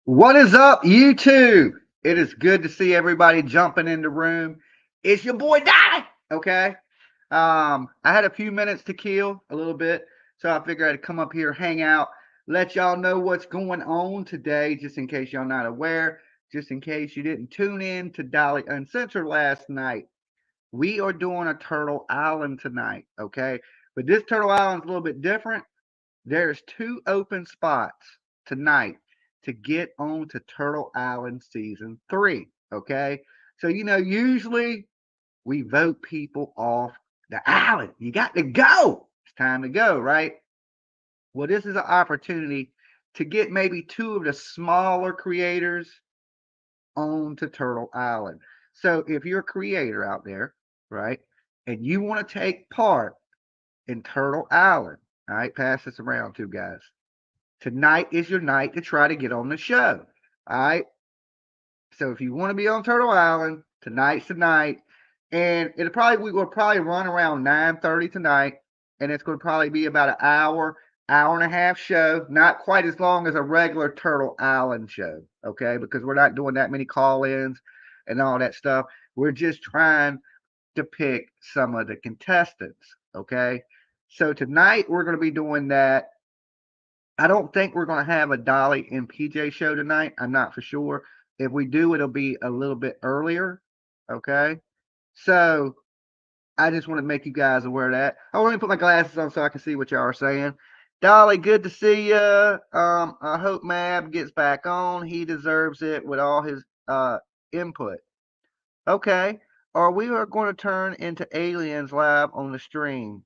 What is up, YouTube? It is good to see everybody jumping in the room. It's your boy Dolly. Okay. I had a few minutes to kill, a little bit, so I figured I'd come up here, hang out, let y'all know what's going on today, just in case y'all not aware, just in case you didn't tune in to Dolly Uncensored last night. We are doing a Turtle Island tonight, okay? But this Turtle Island's a little bit different. There's two open spots tonight to get on to Turtle Island season 3. Okay. So, usually we vote people off the island. You got to go. It's time to go, right? Well, this is an opportunity to get maybe two of the smaller creators onto Turtle Island. So, if you're a creator out there, right, and you want to take part in Turtle Island, all right, pass this around to guys. Tonight is your night to try to get on the show. All right. So if you want to be on Turtle Island, tonight's the night. And we will probably run around 9:30 tonight. And it's going to probably be about an hour and a half show. Not quite as long as a regular Turtle Island show. Okay. Because we're not doing that many call-ins and all that stuff. We're just trying to pick some of the contestants. Okay. So tonight we're going to be doing that. I don't think we're going to have a Dolly and PJ show tonight. I'm not for sure. If we do, it'll be a little bit earlier. Okay. So I just want to make you guys aware of that. I want to put my glasses on so I can see what y'all are saying. Dolly, good to see you. I hope Mab gets back on. He deserves it with all his input. Okay. Or we are going to turn into aliens live on the stream.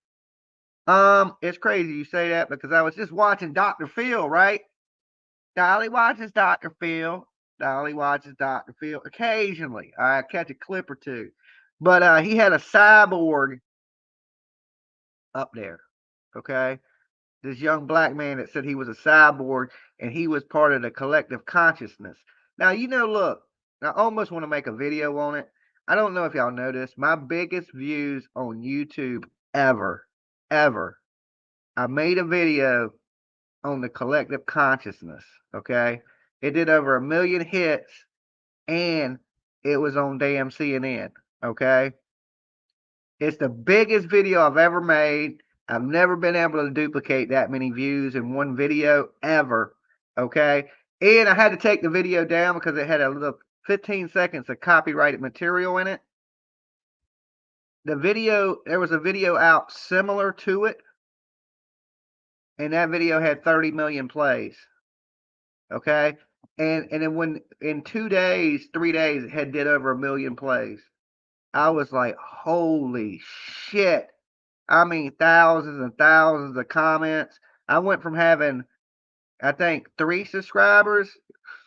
It's crazy you say that because I was just watching Dr. Phil, right? Dolly watches Dr. Phil. Dolly watches Dr. Phil occasionally. I catch a clip or two. But he had a cyborg up there. Okay. This young black man that said he was a cyborg and he was part of the collective consciousness. Now, look, I almost want to make a video on it. I don't know if y'all know this. My biggest views on YouTube ever. I made a video on the collective consciousness. Okay. It did over 1 million hits and it was on damn CNN. Okay. It's the biggest video I've ever made. I've never been able to duplicate that many views in one video ever. Okay. And I had to take the video down because it had a little 15 seconds of copyrighted material in it. There was a video out similar to it, and that video had 30 million plays. Okay. And then when in 2 days, 3 days, it had did over 1 million plays. I was like, holy shit. I mean, thousands and thousands of comments. I went from having, I think, 3 subscribers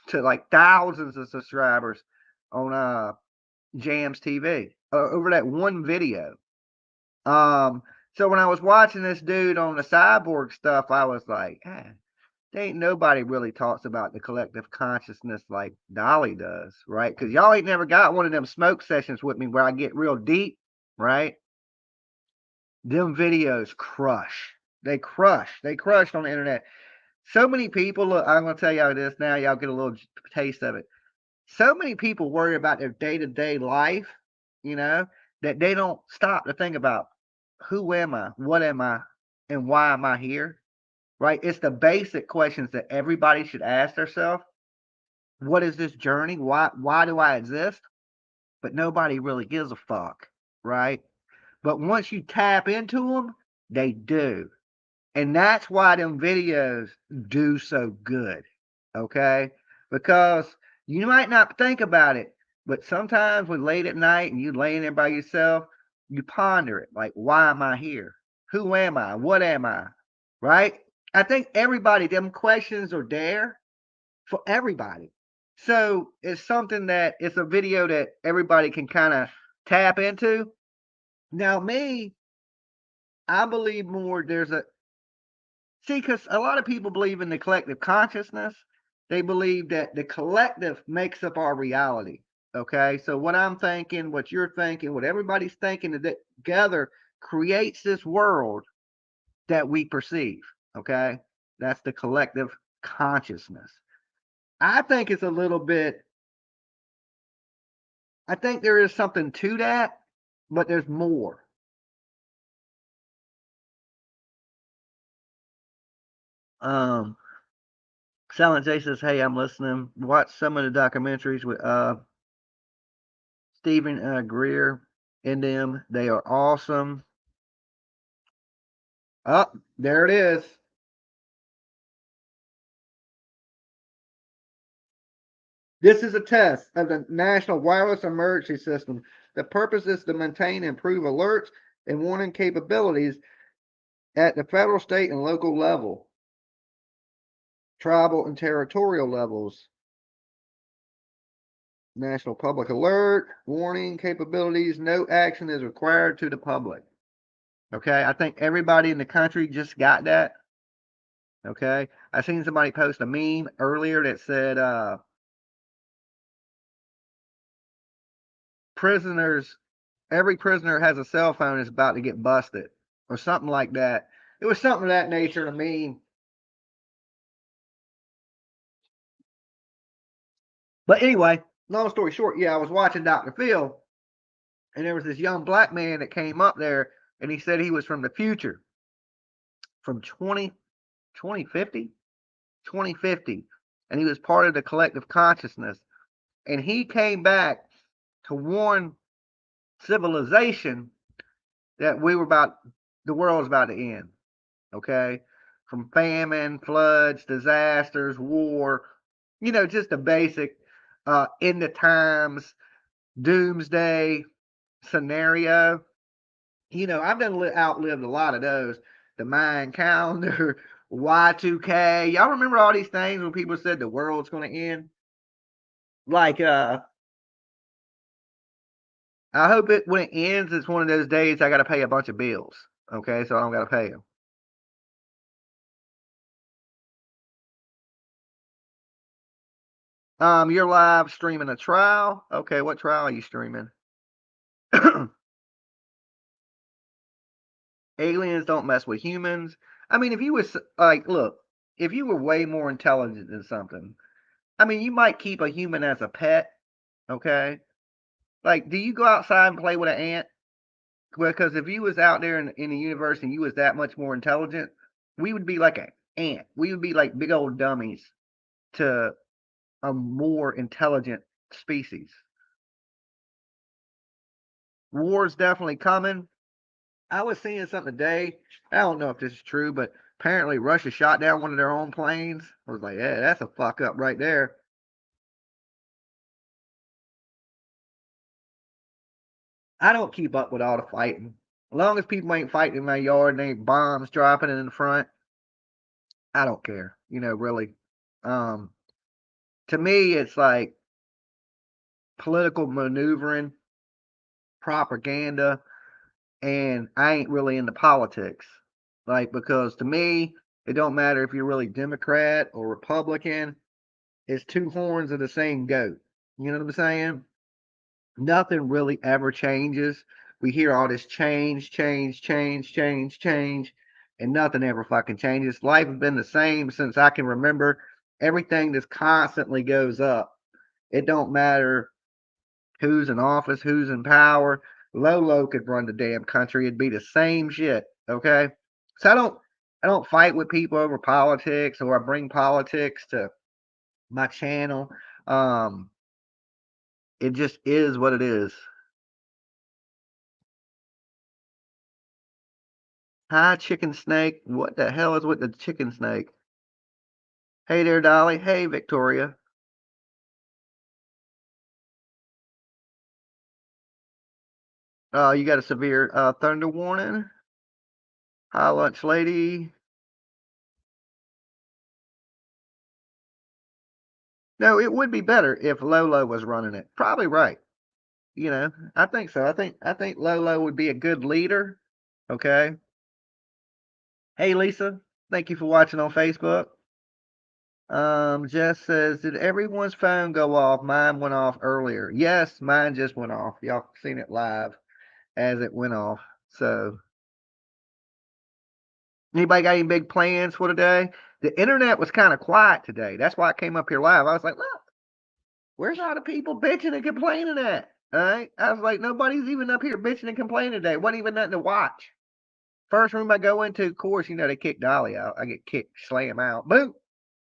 to like thousands of subscribers on Jams TV over that one video. So when I was watching this dude on the cyborg stuff, I was like, ain't nobody really talks about the collective consciousness like Dolly does, right? Because y'all ain't never got one of them smoke sessions with me where I get real deep, right? Them videos crush. They crush. They crushed on the internet. So many people, look, I'm going to tell y'all this now. Y'all get a little taste of it. So many people worry about their day-to-day life, that they don't stop to think about who am I, what am I, and why am I here? Right? It's the basic questions that everybody should ask themselves. What is this journey? Why do I exist? But nobody really gives a fuck, right? But once you tap into them, they do. And that's why them videos do so good. Okay? Because you might not think about it, but sometimes when late at night and you laying there by yourself, you ponder it. Like, why am I here? Who am I? What am I? Right? I think everybody, them questions are there for everybody. So it's something that it's a video that everybody can kind of tap into. Now, me, I believe more because a lot of people believe in the collective consciousness. They believe that the collective makes up our reality. Okay. So what I'm thinking, what you're thinking, what everybody's thinking together creates this world that we perceive. Okay. That's the collective consciousness. I think it's a little bit, I think there is something to that, but there's more. Um, Silent J says, "Hey, I'm listening. Watch some of the documentaries with Stephen Greer in them. They are awesome." Oh, there it is. This is a test of the National Wireless Emergency System. The purpose is to maintain and improve alerts and warning capabilities at the federal, state, and local level, tribal and territorial levels. National public alert, warning capabilities, no action is required to the public. Okay, I think everybody in the country just got that. Okay, I seen somebody post a meme earlier that said, prisoners, every prisoner has a cell phone is about to get busted, or something like that. It was something of that nature to me. But anyway, long story short, yeah, I was watching Dr. Phil, and there was this young black man that came up there, and he said he was from the future, from 2050, 2050, and he was part of the collective consciousness. And he came back to warn civilization that the world was about to end. Okay, from famine, floods, disasters, war, just the basic end of times, doomsday scenario. I've outlived a lot of those. The Mayan calendar, Y2K. Y'all remember all these things when people said the world's going to end? Like, I hope when it ends, it's one of those days I got to pay a bunch of bills. Okay, so I don't got to pay them. You're live streaming a trial. Okay, what trial are you streaming? Aliens don't mess with humans. I mean, if you was like, look, if you were way more intelligent than something, I mean, you might keep a human as a pet. Okay, like, do you go outside and play with an ant? Because if you was out there in the universe and you was that much more intelligent, we would be like an ant. We would be like big old dummies to a more intelligent species. War's definitely coming. I was seeing something today. I don't know if this is true, but apparently Russia shot down one of their own planes. I was like, yeah, that's a fuck up right there. I don't keep up with all the fighting. As long as people ain't fighting in my yard and ain't bombs dropping in the front, I don't care. Really. Um, to me, it's like political maneuvering, propaganda, and I ain't really into politics. Like, because to me, it don't matter if you're really Democrat or Republican. It's two horns of the same goat. You know what I'm saying? Nothing really ever changes. We hear all this change, change, change, change, change, and nothing ever fucking changes. Life has been the same since I can remember. Everything just constantly goes up. It don't matter who's in office, who's in power. Lolo could run the damn country. It'd be the same shit. Okay. So I don't fight with people over politics, or I bring politics to my channel. Um, it just is what it is. Hi, chicken snake. What the hell is with the chicken snake? Hey there, Dolly. Hey, Victoria. You got a severe thunder warning. Hi, lunch lady. No, it would be better if Lolo was running it. Probably right. I think so. I think Lolo would be a good leader. Okay. Hey, Lisa. Thank you for watching on Facebook. Jess says, did everyone's phone go off? Mine went off earlier. Yes, mine just went off. Y'all seen it live as it went off. So, anybody got any big plans for today? The internet was kind of quiet today. That's why I came up here live. I was like, look, where's all the people bitching and complaining at? All right. I was like, nobody's even up here bitching and complaining today. Wasn't even nothing to watch. First room I go into, of course, they kick Dolly out. I get kicked, slam out. Boom.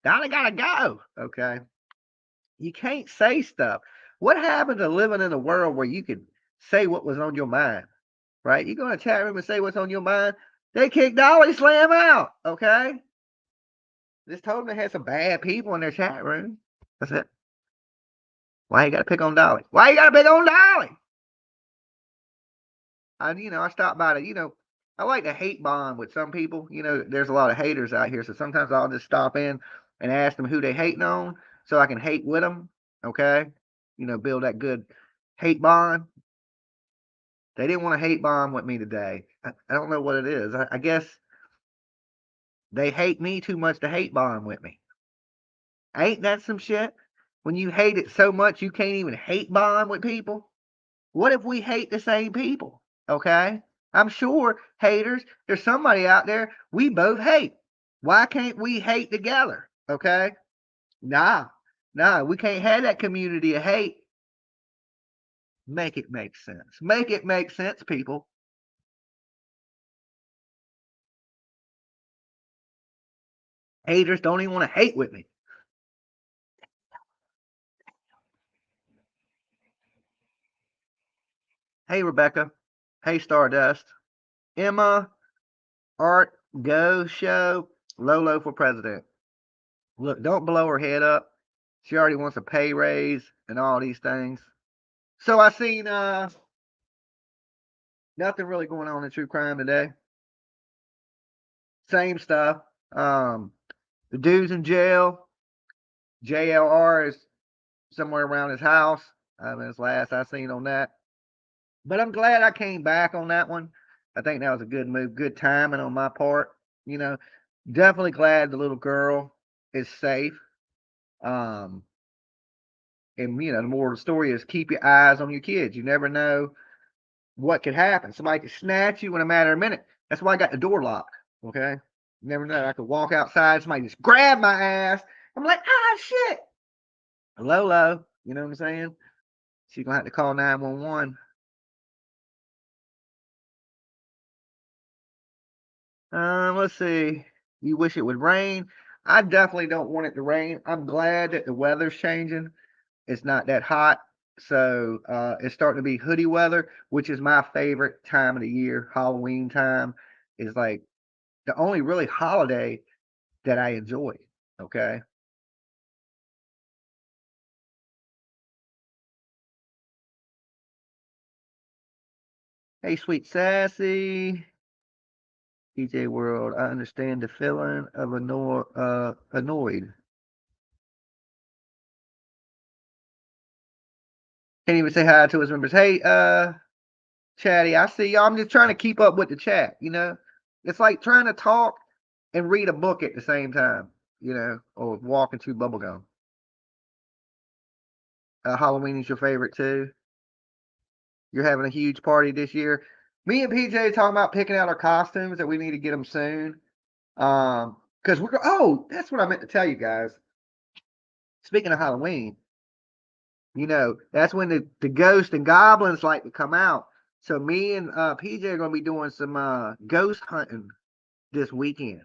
Dolly gotta go. Okay. You can't say stuff. What happened to living in a world where you could say what was on your mind? Right? You go in a chat room and say what's on your mind. They kick Dolly, slam out. Okay. Just told them they had some bad people in their chat room. That's it. Why you gotta pick on Dolly? Why you gotta pick on Dolly? I stopped by to, I like to hate bond with some people. There's a lot of haters out here, so sometimes I'll just stop in and ask them who they hating on, so I can hate with them. Okay, build that good hate bond. They didn't want to hate bond with me today. I don't know what it is. I guess they hate me too much to hate bond with me. Ain't that some shit? When you hate it so much you can't even hate bond with people? What if we hate the same people? Okay? I'm sure haters, there's somebody out there we both hate. Why can't we hate together? Okay? Nah, we can't have that community of hate. Make it make sense. Make it make sense, people. Haters don't even want to hate with me. Hey, Rebecca. Hey, Stardust. Emma, Art, Go Show, Lolo for president. Look, don't blow her head up. She already wants a pay raise and all these things. So I seen nothing really going on in true crime today. Same stuff. The dude's in jail. JLR is somewhere around his house. That's last I seen on that. But I'm glad I came back on that one. I think that was a good move, good timing on my part. Definitely glad the little girl is safe. And the moral of the story is keep your eyes on your kids. You never know what could happen. Somebody could snatch you in a matter of minutes. That's why I got the door locked. Okay. You never know. I could walk outside, somebody just grab my ass. I'm like, shit. Lolo, you know what I'm saying? She's gonna have to call 911. Let's see. You wish it would rain. I definitely don't want it to rain. I'm glad that the weather's changing. It's not that hot. So it's starting to be hoodie weather, which is my favorite time of the year. Halloween time is like the only really holiday that I enjoy. Okay. Hey, sweet sassy. DJ World, I understand the feeling of annoyed. Can't even say hi to his members. Hey, Chatty, I see y'all. I'm just trying to keep up with the chat, It's like trying to talk and read a book at the same time, or walk into bubblegum. Halloween is your favorite too. You're having a huge party this year. Me and PJ talking about picking out our costumes that we need to get them soon. Because that's what I meant to tell you guys. Speaking of Halloween, that's when the ghosts and goblins like to come out. So me and PJ are gonna be doing some ghost hunting this weekend.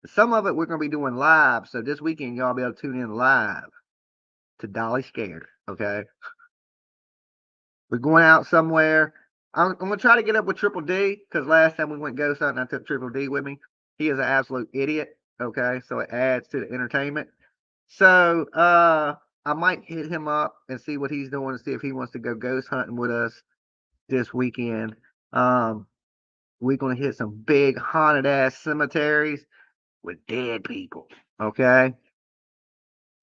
Some of it we're gonna be doing live. So this weekend y'all be able to tune in live to Dolly Scared. Okay. We're going out somewhere. I'm gonna try to get up with Triple D because last time we went ghost hunting, I took Triple D with me. He is an absolute idiot. Okay, so it adds to the entertainment. So I might hit him up and see what he's doing and see if he wants to go ghost hunting with us this weekend. We're gonna hit some big haunted ass cemeteries with dead people. Okay.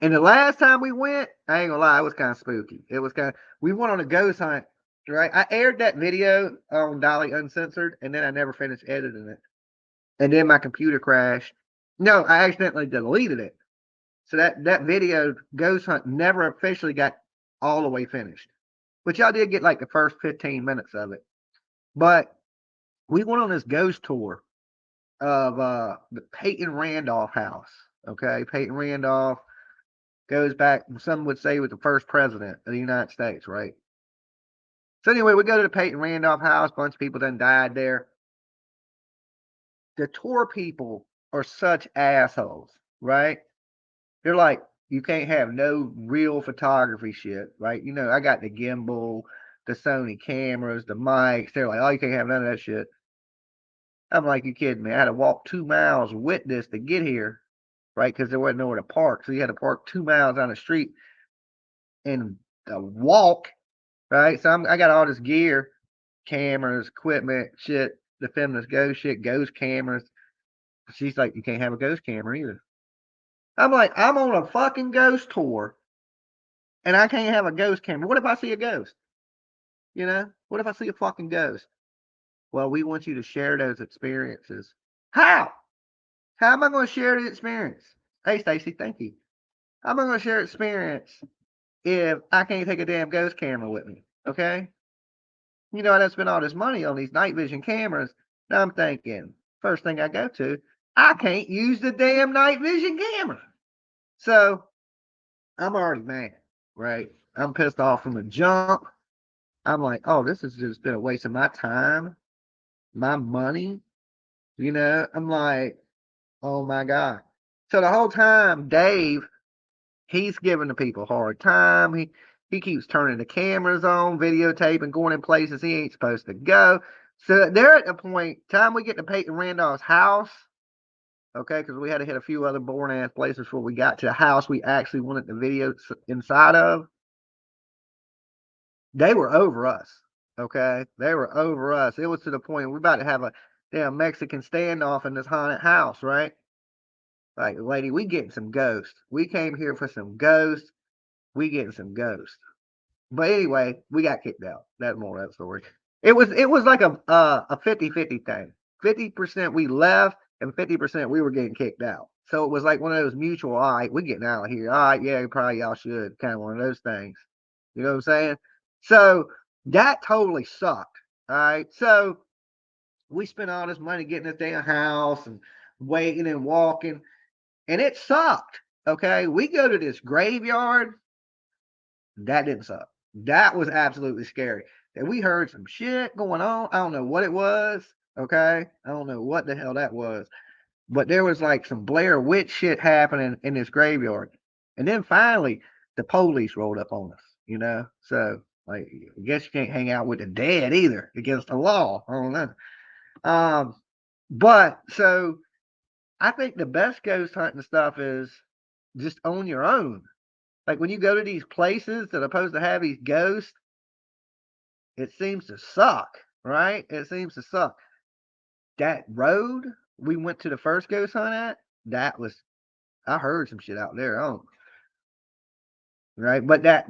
And the last time we went, I ain't gonna lie, it was kind of spooky. We went on a ghost hunt, right? I aired that video on Dolly Uncensored, and then I never finished editing it. And then my computer crashed. No, I accidentally deleted it. So that video, ghost hunt, never officially got all the way finished. But y'all did get like the first 15 minutes of it. But we went on this ghost tour of the Peyton Randolph house. Okay, Peyton Randolph goes back, some would say, with the first president of the United States, right? So anyway, we go to the Peyton Randolph house. A bunch of people done died there. The tour people are such assholes, right? They're like, you can't have no real photography shit, right? You know, I got the gimbal, the Sony cameras, the mics. They're like, oh, you can't have none of that shit. I'm like, you kidding me? I had to walk 2 miles with this to get here, right? Because there wasn't nowhere to park. So you had to park 2 miles down the street and walk, right? So I got all this gear, cameras, equipment, shit, the feminist ghost shit, ghost cameras. She's like, you can't have a ghost camera either. I'm like, I'm on a fucking ghost tour and I can't have a ghost camera. What if I see a ghost? You know, what if I see a fucking ghost? Well, we want you to share those experiences. How? How am I going to share the experience? Hey, Stacy, thank you. How am I going to share experience if I can't take a damn ghost camera with me? Okay. You know, I done spent all this money on these night vision cameras. Now I'm thinking, first thing I go to, I can't use the damn night vision camera. So I'm already mad, right? I'm pissed off from the jump. I'm like, oh, this has just been a waste of my time, my money. You know, I'm like, oh my God. So the whole time, Dave, he's giving the people a hard time. He keeps turning the cameras on, videotaping, going in places he ain't supposed to go. So they're at the point, time we get to Peyton Randolph's house, okay, because we had to hit a few other boring ass places before we got to the house we actually wanted the video inside of. They were over us, okay? They were over us. It was to the point we're about to have a damn Mexican standoff in this haunted house, right? Like, lady, we getting some ghosts. We came here for some ghosts. We getting some ghosts. But anyway, we got kicked out. That's more of that story. It was like a 50-50 thing. 50% we left and 50% we were getting kicked out. So it was like one of those mutual, all right, we're getting out of here. All right, yeah, probably y'all should. Kind of one of those things. You know what I'm saying? So that totally sucked. All right. So we spent all this money getting this damn house and waiting and walking, and it sucked. Okay. We go to this graveyard. That didn't suck. That was absolutely scary. And we heard some shit going on. I don't know what it was. Okay. I don't know what the hell that was. But there was like some Blair Witch shit happening in this graveyard. And then finally, the police rolled up on us, you know? So, like, I guess you can't hang out with the dead either against the law. I don't know. But so I think the best ghost hunting stuff is just on your own. Like when you go to these places that are supposed to have these ghosts, it seems to suck, right? It seems to suck. That road we went to the first ghost hunt at, that was, I heard some shit out there. Oh, right. But that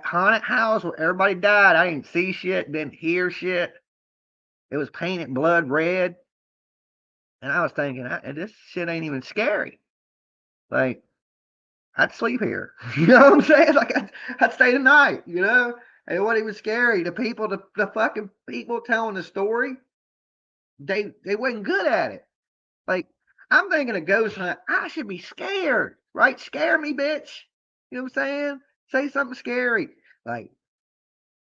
haunted house where everybody died, I didn't see shit, didn't hear shit. It was painted blood red, and I was thinking, this shit ain't even scary. Like I'd sleep here. You know what I'm saying? Like I'd stay the night. You know, and it wasn't even scary. The people, the fucking people telling the story, they wasn't good at it. Like I'm thinking a ghost hunt, I should be scared, right? Scare me, bitch. You know what I'm saying? Say something scary. Like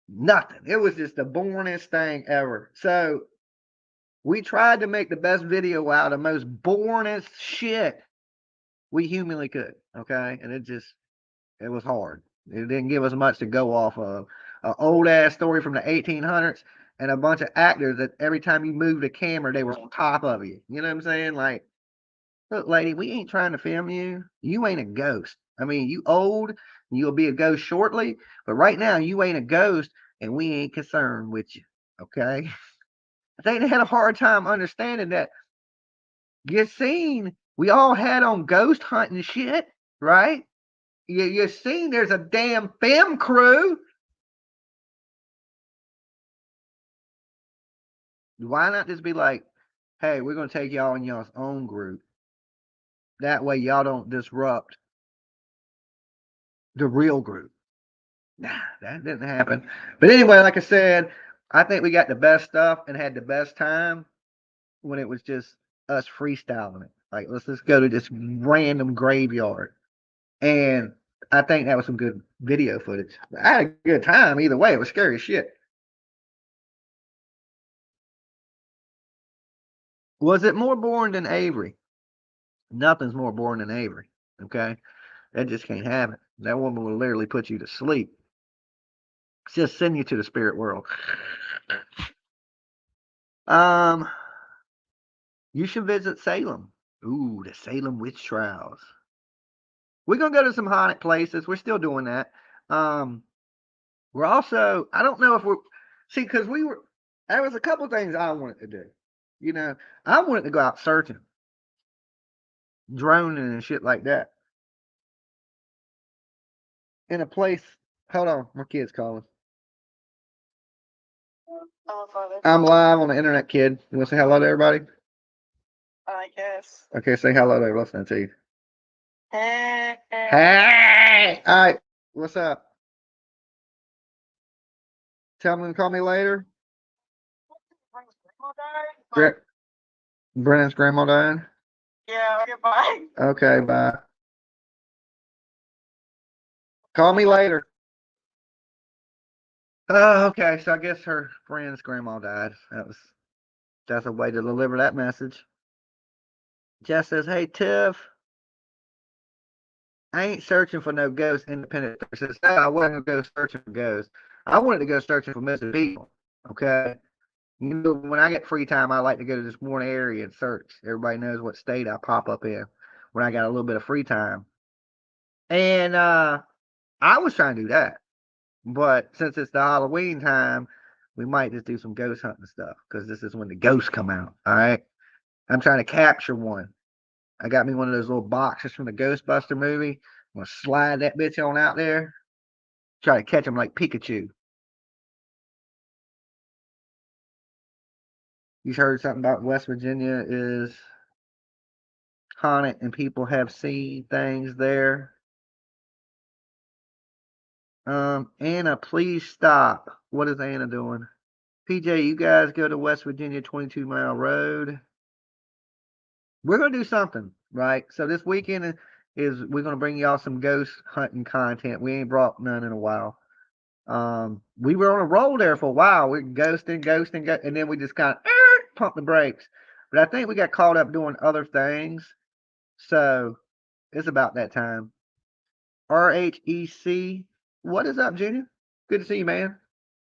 nothing. It was just the boringest thing ever. So we tried to make the best video out of the most boringest shit we humanly could. Okay. And it was hard. It didn't give us much to go off of. An old ass story from the 1800s and a bunch of actors that every time you moved the camera, they were on top of you. You know what I'm saying? Like, look, lady, we ain't trying to film you. You ain't a ghost. I mean, you old, and you'll be a ghost shortly, but right now you ain't a ghost, and we ain't concerned with you. Okay? I think they had a hard time understanding that. You seen we all had on ghost hunting shit, right? You seen there's a damn film crew. Why not just be like, hey, we're gonna take y'all in y'all's own group. That way y'all don't disrupt the real group. Nah, that didn't happen. But anyway, like I said, I think we got the best stuff and had the best time when it was just us freestyling it. Like, let's just go to this random graveyard. And I think that was some good video footage. I had a good time either way. It was scary as shit. Was it more boring than Avery? Nothing's more boring than Avery. Okay, that just can't happen. That woman will literally put you to sleep. Just send you to the spirit world. Um, you should visit Salem. Ooh, the Salem witch trials. We're gonna go to some haunted places. We're still doing that. Um, we're also. I don't know if we're see because we were. There was a couple things I wanted to do. You know, I wanted to go out searching, droning and shit like that in a place. Hold on, my kid's calling. I'm live on the internet, kid. You want to say hello to everybody? I guess. Okay, say hello. They're listening to you. Hey! All right, what's up? Tell them to call me later. Brennan's grandma died? Yeah, okay, bye. Okay, bye. Call me later. Oh, okay. So I guess her friend's grandma died. That's a way to deliver that message. Jess says, "Hey Tiff, I ain't searching for no ghost independent." Says, "No, I wasn't gonna go searching for ghosts. I wanted to go searching for missing people." Okay. You know, when I get free time, I like to go to this one area and search. Everybody knows what state I pop up in when I got a little bit of free time. And I was trying to do that. But since it's the Halloween time, we might just do some ghost hunting stuff because this is when the ghosts come out. All right. I'm trying to capture one. I got me one of those little boxes from the Ghostbuster movie. I'm gonna slide that bitch on out there. Try to catch them like Pikachu. You heard something about West Virginia is haunted and people have seen things there. Anna, please stop. What is Anna doing? PJ, you guys go to West Virginia 22-mile road. We're gonna do something, right? So this weekend is we're gonna bring y'all some ghost hunting content. We ain't brought none in a while. We were on a roll there for a while. We're ghosting, and then we just kind of pump the brakes. But I think we got caught up doing other things. So it's about that time. RHEC. What is up, Junior? Good to see you, man.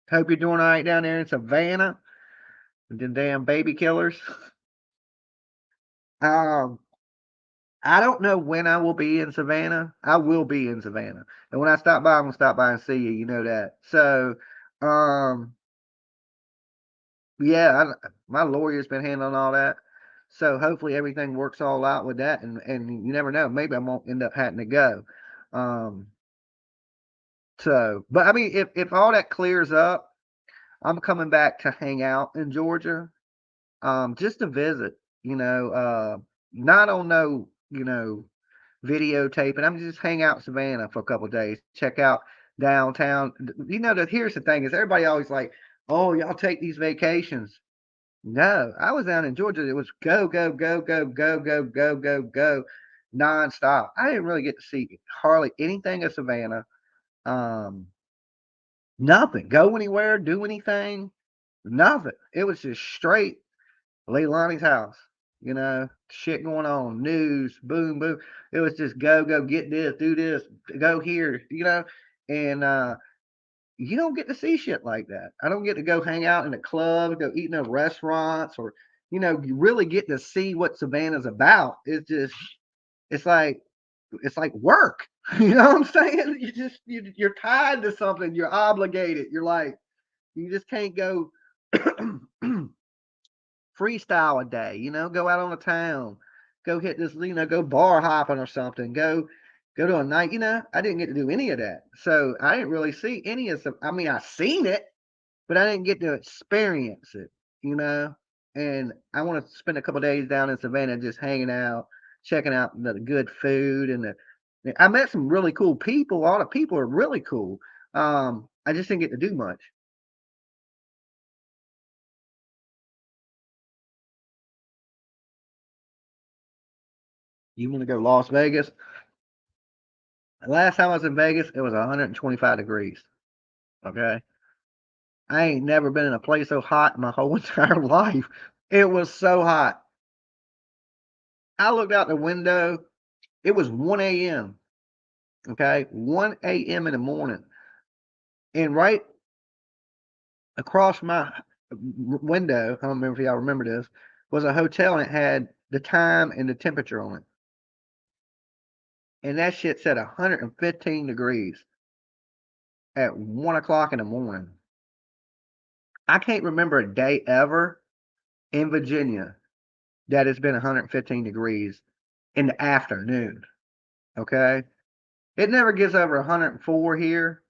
Hope you're doing all right down there in Savannah. The damn baby killers. Um, I don't know when I will be in Savannah. I will be in Savannah. And when I stop by, I'm gonna stop by and see you. You know that. So, um, yeah, my lawyer's been handling all that. So hopefully everything works all out with that. And you never know. Maybe I won't end up having to go. Um, but I mean, if all that clears up, I'm coming back to hang out in Georgia. Just to visit. You know, not on no, videotaping. I'm just hang out in Savannah for a couple of days, check out downtown. You know that here's the thing is everybody always like, oh, y'all take these vacations. No, I was down in Georgia. It was go, go, go, go, go, go, go, go, go, nonstop. I didn't really get to see hardly anything of Savannah. Um, nothing. Go anywhere, do anything, nothing. It was just straight Leilani's house. Shit going on, news, boom, boom. It was just go, go, get this, do this, go here, and you don't get to see shit like that. I don't get to go hang out in a club, go eat in a restaurants, or you really get to see what Savannah's about. It's like it's like work. You know what I'm saying? You're tied to something. You're obligated. You're like you just can't go freestyle a day, go out on the town, go hit this, go bar hopping or something, go to a night, I didn't get to do any of that. So I didn't really see any of some, I mean, I seen it, but I didn't get to experience it, you know, and I want to spend a couple days down in Savannah just hanging out, checking out the good food I met some really cool people. All the people are really cool. I just didn't get to do much. You want to go Las Vegas? Last time I was in Vegas, it was 125 degrees. Okay. I ain't never been in a place so hot in my whole entire life. It was so hot. I looked out the window. It was 1 a.m. Okay. 1 a.m. in the morning. And right across my window, I don't remember if y'all remember this, was a hotel and it had the time and the temperature on it. And that shit said 115 degrees at 1 o'clock in the morning. I can't remember a day ever in Virginia that has been 115 degrees in the afternoon. Okay. It never gets over 104 here.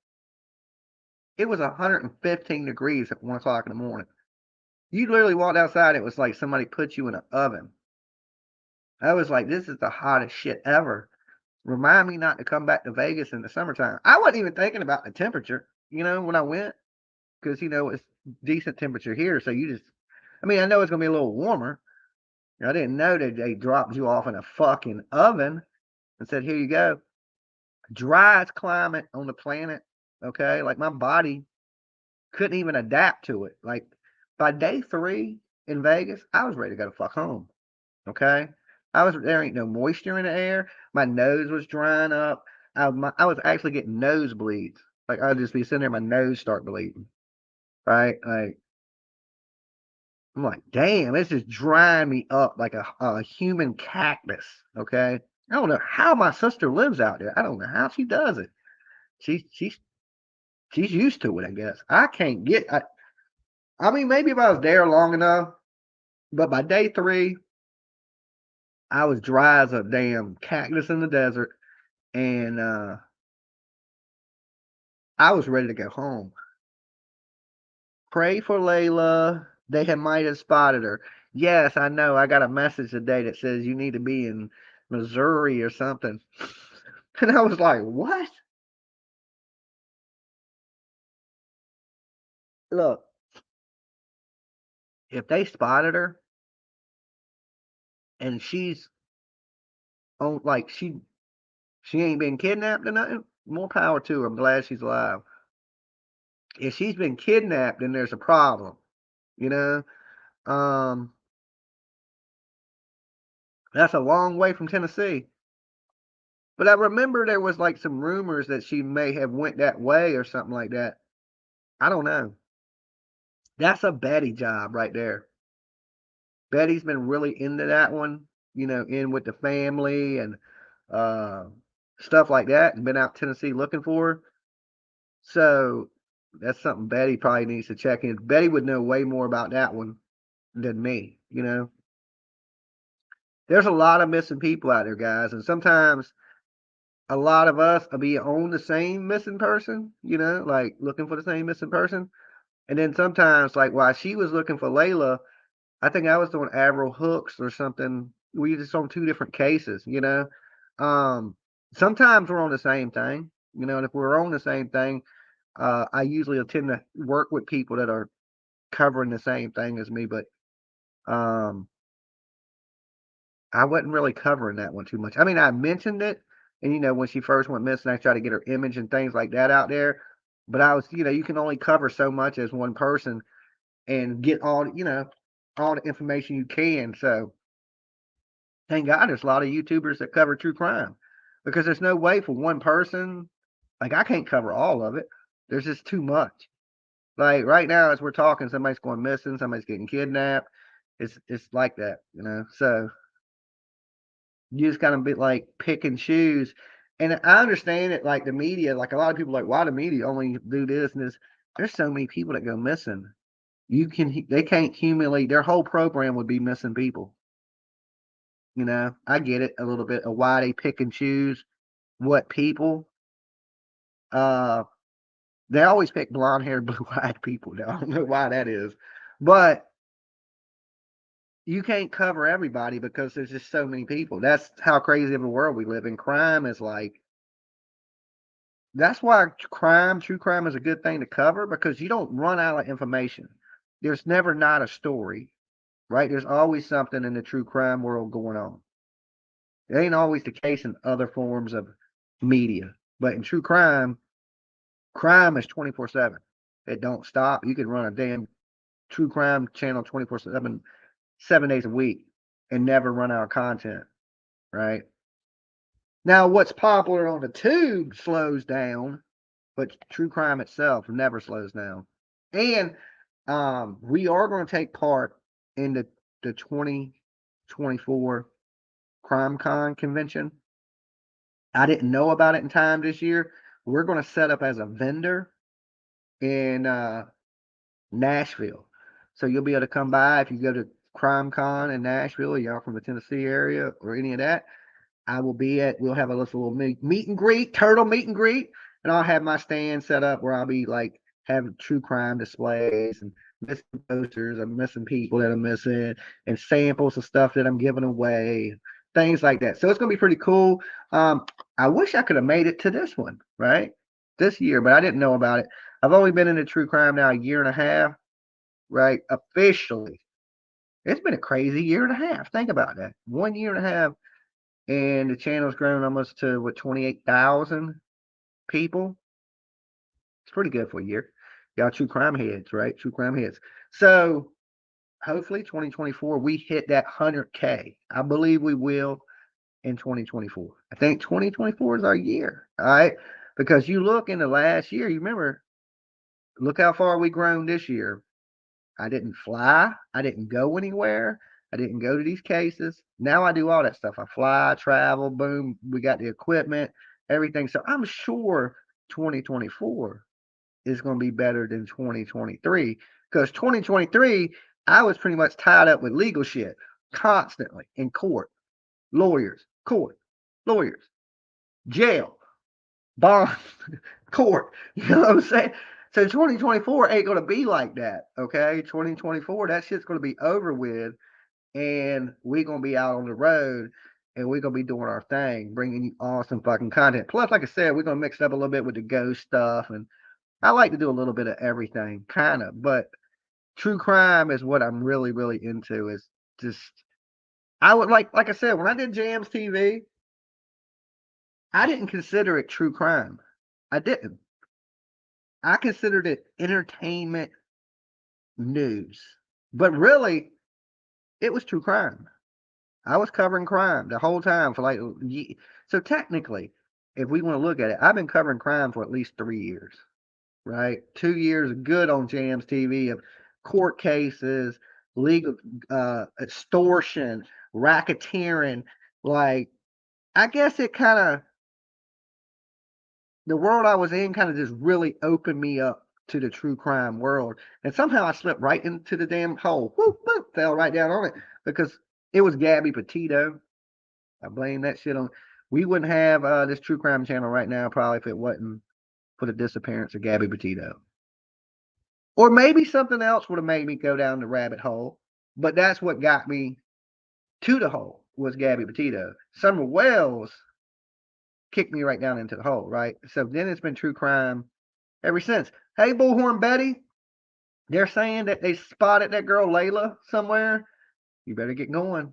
It was 115 degrees at 1 o'clock in the morning. You literally walked outside, it was like somebody put you in an oven. I was like, this is the hottest shit ever. Remind me not to come back to Vegas in the summertime. I wasn't even thinking about the temperature, when I went, because, it's decent temperature here. So I know it's going to be a little warmer. I didn't know that they dropped you off in a fucking oven and said, here you go. Driest climate on the planet. Okay. Like my body couldn't even adapt to it. Like by day 3 in Vegas, I was ready to go to fuck home. Okay. There ain't no moisture in the air. My nose was drying up. I was actually getting nosebleeds. Like I'd just be sitting there, my nose start bleeding. Right. Like, I'm like, damn, it's just drying me up like a human cactus. Okay. I don't know how my sister lives out there. I don't know how she does it. She's used to it, I guess. I can't get. I mean, maybe if I was there long enough, but by day 3, I was dry as a damn cactus in the desert, and I was ready to go home. Pray for Layla. Might have spotted her. Yes, I know. I got a message today that says you need to be in Missouri or something. And I was like, what? Look, if they spotted her and she's on, like, she ain't been kidnapped or nothing, more power to her. I'm glad she's alive. If she's been kidnapped, then there's a problem. You know, um, that's a long way from Tennessee. But I remember there was like some rumors that she may have went that way or something like that. I don't know. That's a Betty job right there. Betty's been really into that one, in with the family and uh, stuff like that, and been out Tennessee looking for her. So that's something Betty probably needs to check in. Betty would know way more about that one than me. There's a lot of missing people out there, guys, and sometimes a lot of us will be on the same missing person, like looking for the same missing person. And then sometimes, like while she was looking for Layla, I think I was doing Avril Hooks or something. We just on 2 different cases. Sometimes we're on the same thing, and if we're on the same thing, I usually tend to work with people that are covering the same thing as me, but um, I wasn't really covering that one too much. I mean, I mentioned it, and when she first went missing, I tried to get her image and things like that out there. But I was, you can only cover so much as one person and get all the information you can. So thank God there's a lot of YouTubers that cover true crime because there's no way for one person. Like I can't cover all of it. There's just too much. Like right now, as we're talking, somebody's going missing, somebody's getting kidnapped. It's like that. So you just gotta be like pick and choose. And I understand it, like the media, like a lot of people, like why the media only do this and this. There's so many people that go missing. They can't accumulate. Their whole program would be missing people. I get it a little bit of why they pick and choose what people. Uh, they always pick blonde haired, blue eyed people. I don't know why that is, but you can't cover everybody because there's just so many people. That's how crazy of a world we live in. Crime is like, that's why true crime is a good thing to cover because you don't run out of information. There's never not a story, right? There's always something in the true crime world going on. It ain't always the case in other forms of media, but in true crime, crime is 24/7. It don't stop. You can run a damn true crime channel 24/7, 7 days a week, and never run out of content, right? Now, what's popular on the tube slows down, but true crime itself never slows down. And we are going to take part in the 2024 Crime Con convention. I didn't know about it in time this year. We're going to set up as a vendor in Nashville. So you'll be able to come by if you go to Crime Con in Nashville, y'all from the Tennessee area or any of that. We'll have a little meet and greet, turtle meet and greet, and I'll have my stand set up where I'll be like having true crime displays and missing posters and missing people that I'm missing and samples of stuff that I'm giving away, things like that. So it's going to be pretty cool. I wish I could have made it to this one, right? This year, but I didn't know about it. I've only been into true crime now a year and a half, right? Officially. It's been a crazy year and a half. Think about that. 1 year and a half, and the channel's grown almost to 28,000 people. It's pretty good for a year. Y'all true crime heads, right? True crime heads. So hopefully 2024 we hit that 100K. I believe we will in 2024. I think 2024 is our year, all right? Because you look in the last year, you remember, look how far we grown this year. I didn't fly. I didn't go anywhere. I didn't go to these cases. Now I do all that stuff. I fly, travel, boom. We got the equipment, everything. So I'm sure 2024 is going to be better than 2023 because 2023, I was pretty much tied up with legal shit constantly in court, lawyers, court, lawyers, jail, bond, court. You know what I'm saying? So 2024 ain't going to be like that, okay? 2024, that shit's going to be over with, and we're going to be out on the road, and we're going to be doing our thing, bringing you awesome fucking content. Plus, like I said, we're going to mix it up a little bit with the ghost stuff, and I like to do a little bit of everything, kind of, but true crime is what I'm really, really into. Is just, I would like I said, when I did Jams TV, I didn't consider it true crime. I didn't. I considered it entertainment news. But really, it was true crime. I was covering crime the whole time for like, so technically, if we want to look at it, I've been covering crime for at least 3 years, right? 2 years good on Jams TV of court cases, legal extortion, racketeering. Like, I guess it kind of, the world I was in kind of just really opened me up to the true crime world. And somehow I slipped right into the damn hole. Whoop, whoop, fell right down on it because it was Gabby Petito. I blame that shit on. We wouldn't have this true crime channel right now probably if it wasn't for the disappearance of Gabby Petito. Or maybe something else would have made me go down the rabbit hole. But that's what got me to the hole was Gabby Petito. Summer Wells kicked me right down into the hole, right? So then it's been true crime ever since. Hey, Bullhorn Betty, they're saying that they spotted that girl Layla somewhere. You better get going.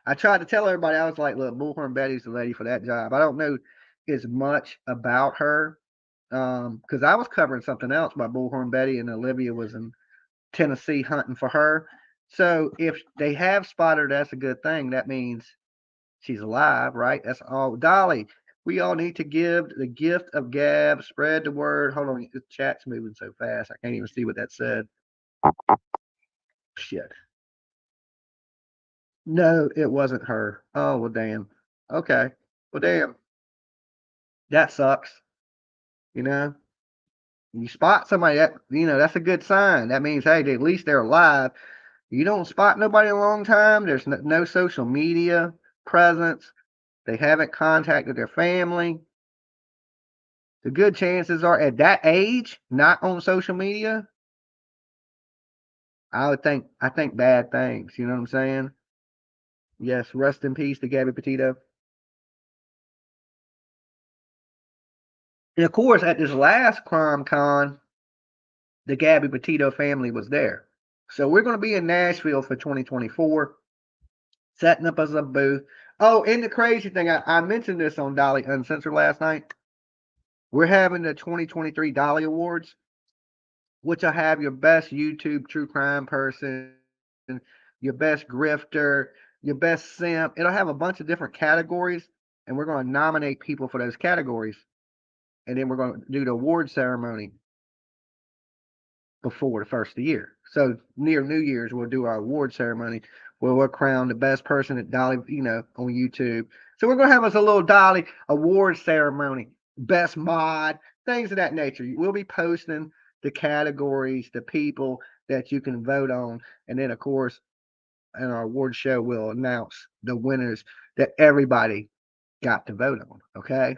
I tried to tell everybody, I was like, look, Bullhorn Betty's the lady for that job. I don't know as much about her because I was covering something else by Bullhorn Betty, and Olivia was in Tennessee hunting for her. So if they have spotted her, that's a good thing. That means she's alive, right? That's all. Dolly, we all need to give the gift of gab, spread the word. Hold on, the chat's moving so fast. I can't even see what that said. Shit. No, it wasn't her. Oh, well, damn. Okay. Well, damn. That sucks. You know, you spot somebody that, that's a good sign. That means, hey, at least they're alive. You don't spot nobody in a long time. There's no social media presence. They haven't contacted their family. The good chances are at that age, not on social media, I think bad things. You know what I'm saying? Yes, rest in peace to Gabby Petito. And of course, at this last crime con, the Gabby Petito family was there. So we're going to be in Nashville for 2024, setting up as a booth. Oh, and the crazy thing, I mentioned this on Dolly Uncensored last night. We're having the 2023 Dolly Awards, which will have your best YouTube true crime person, your best grifter, your best simp. It'll have a bunch of different categories, and we're going to nominate people for those categories. And then we're going to do the award ceremony before the first of the year. So near New Year's, we'll do our award ceremony where we'll crown the best person at Dolly, on YouTube. So we're going to have us a little Dolly award ceremony, best mod, things of that nature. We'll be posting the categories, the people that you can vote on. And then, of course, in our award show, we'll announce the winners that everybody got to vote on. Okay.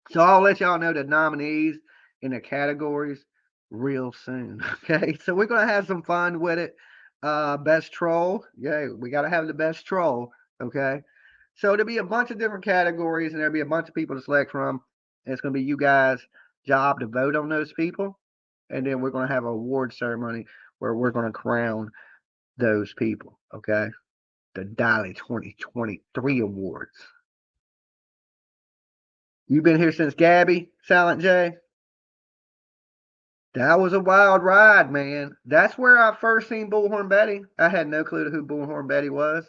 So I'll let y'all know the nominees in the categories real soon. Okay. So we're going to have some fun with it. Best troll. Yeah, we got to have the best troll. Okay. So there'll be a bunch of different categories and there'll be a bunch of people to select from. And it's going to be you guys' job to vote on those people. And then we're going to have an award ceremony where we're going to crown those people. Okay. The Dolly 2023 awards. You've been here since Gabby, Silent J? That was a wild ride, man. That's where I first seen Bullhorn Betty. I had no clue who Bullhorn Betty was.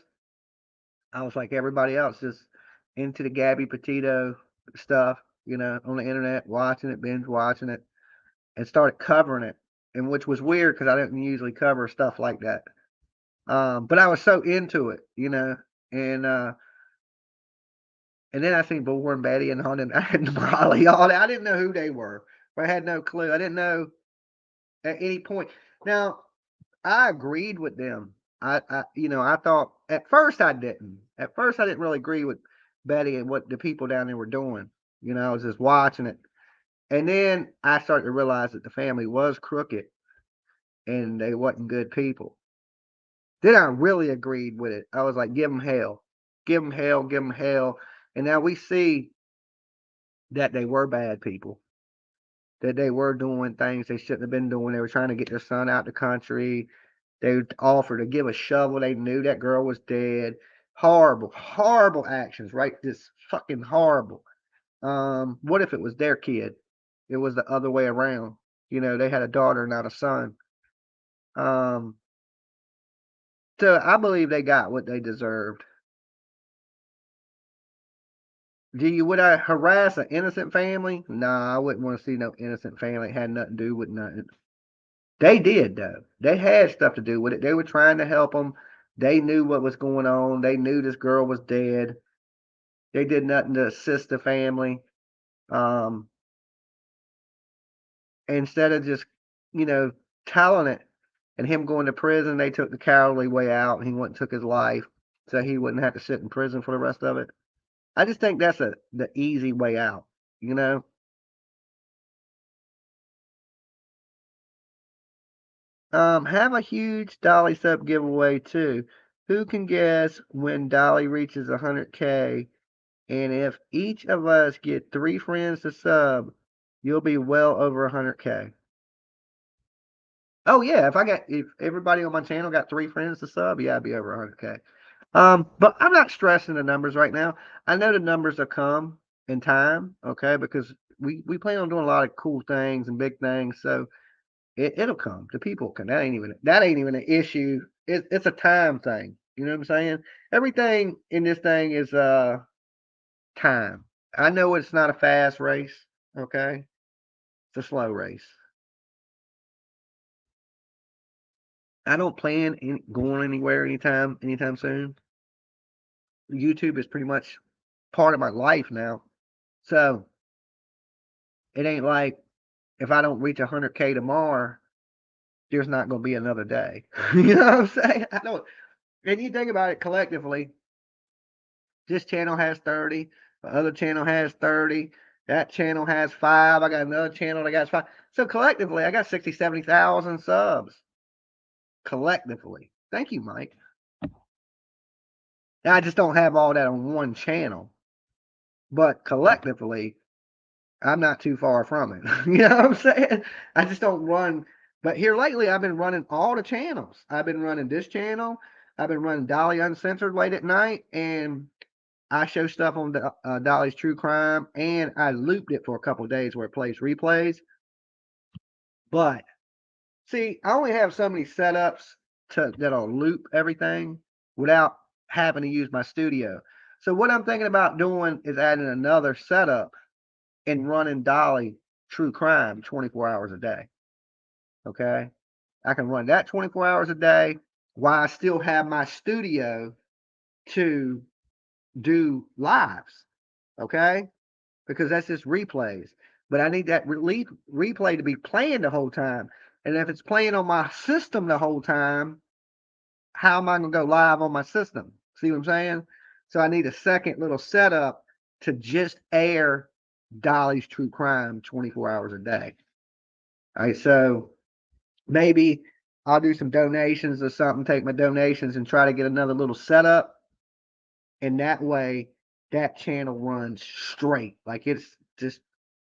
I was like everybody else, just into the Gabby Petito stuff, on the internet, watching it, binge watching it, and started covering it. And which was weird because I didn't usually cover stuff like that. But I was so into it, and then I seen Bullhorn Betty and I had Molly all that. I didn't know who they were. I had no clue. I didn't know at any point. Now, I agreed with them. I thought at first I didn't. At first I didn't really agree with Betty and what the people down there were doing. I was just watching it. And then I started to realize that the family was crooked and they wasn't good people. Then I really agreed with it. I was like, give them hell. Give them hell, give them hell. And now we see that they were bad people, that they were doing things they shouldn't have been doing. They were trying to get their son out the country. They offered to give a shovel. They knew that girl was dead. Horrible, horrible actions, right? Just fucking horrible. What if it was their kid? It was the other way around. They had a daughter, not a son. Um, so I believe they got what they deserved. Would I harass an innocent family? Nah, I wouldn't want to see no innocent family. It had nothing to do with nothing. They did though. They had stuff to do with it. They were trying to help them. They knew what was going on. They knew this girl was dead. They did nothing to assist the family. Um, Instead of just, telling it and him going to prison, they took the cowardly way out and he went and took his life so he wouldn't have to sit in prison for the rest of it. I just think that's the easy way out, you know? Have a huge Dolly sub giveaway too. Who can guess when Dolly reaches 100K? And if each of us get 3 friends to sub, you'll be well over 100K. Oh yeah, if everybody on my channel got 3 friends to sub, yeah, I'd be over 100K. But I'm not stressing the numbers right now. I know the numbers will come in time, okay, because we plan on doing a lot of cool things and big things, so it'll come. The people can. That ain't even an issue. It's a time thing. You know what I'm saying? Everything in this thing is time. I know it's not a fast race, okay? It's a slow race. I don't plan going anywhere anytime soon. YouTube is pretty much part of my life now. So it ain't like if I don't reach 100K tomorrow, there's not going to be another day. You know what I'm saying? I don't. And you think about it collectively, this channel has 30, the other channel has 30, that channel has 5, I got another channel that got 5. So collectively, I got 60, 70,000 subs. Collectively. Thank you, Mike. Now, I just don't have all that on one channel. But collectively, I'm not too far from it. You know what I'm saying? I just don't run. But here lately, I've been running all the channels. I've been running this channel. I've been running Dolly Uncensored late at night, and I show stuff on Dolly's True Crime, and I looped it for a couple of days where it plays replays. But see, I only have so many setups that'll loop everything without having to use my studio. So what I'm thinking about doing is adding another setup and running Dolly True Crime 24 hours a day. Okay, I can run that 24 hours a day while I still have my studio to do lives. Okay, because that's just replays. But I need that replay to be playing the whole time. And if it's playing on my system the whole time, how am I going to go live on my system? See what I'm saying? So I need a second little setup to just air Dolly's True Crime 24 hours a day. All right, so maybe I'll do some donations or something, take my donations and try to get another little setup. And that way, that channel runs straight. Like it's just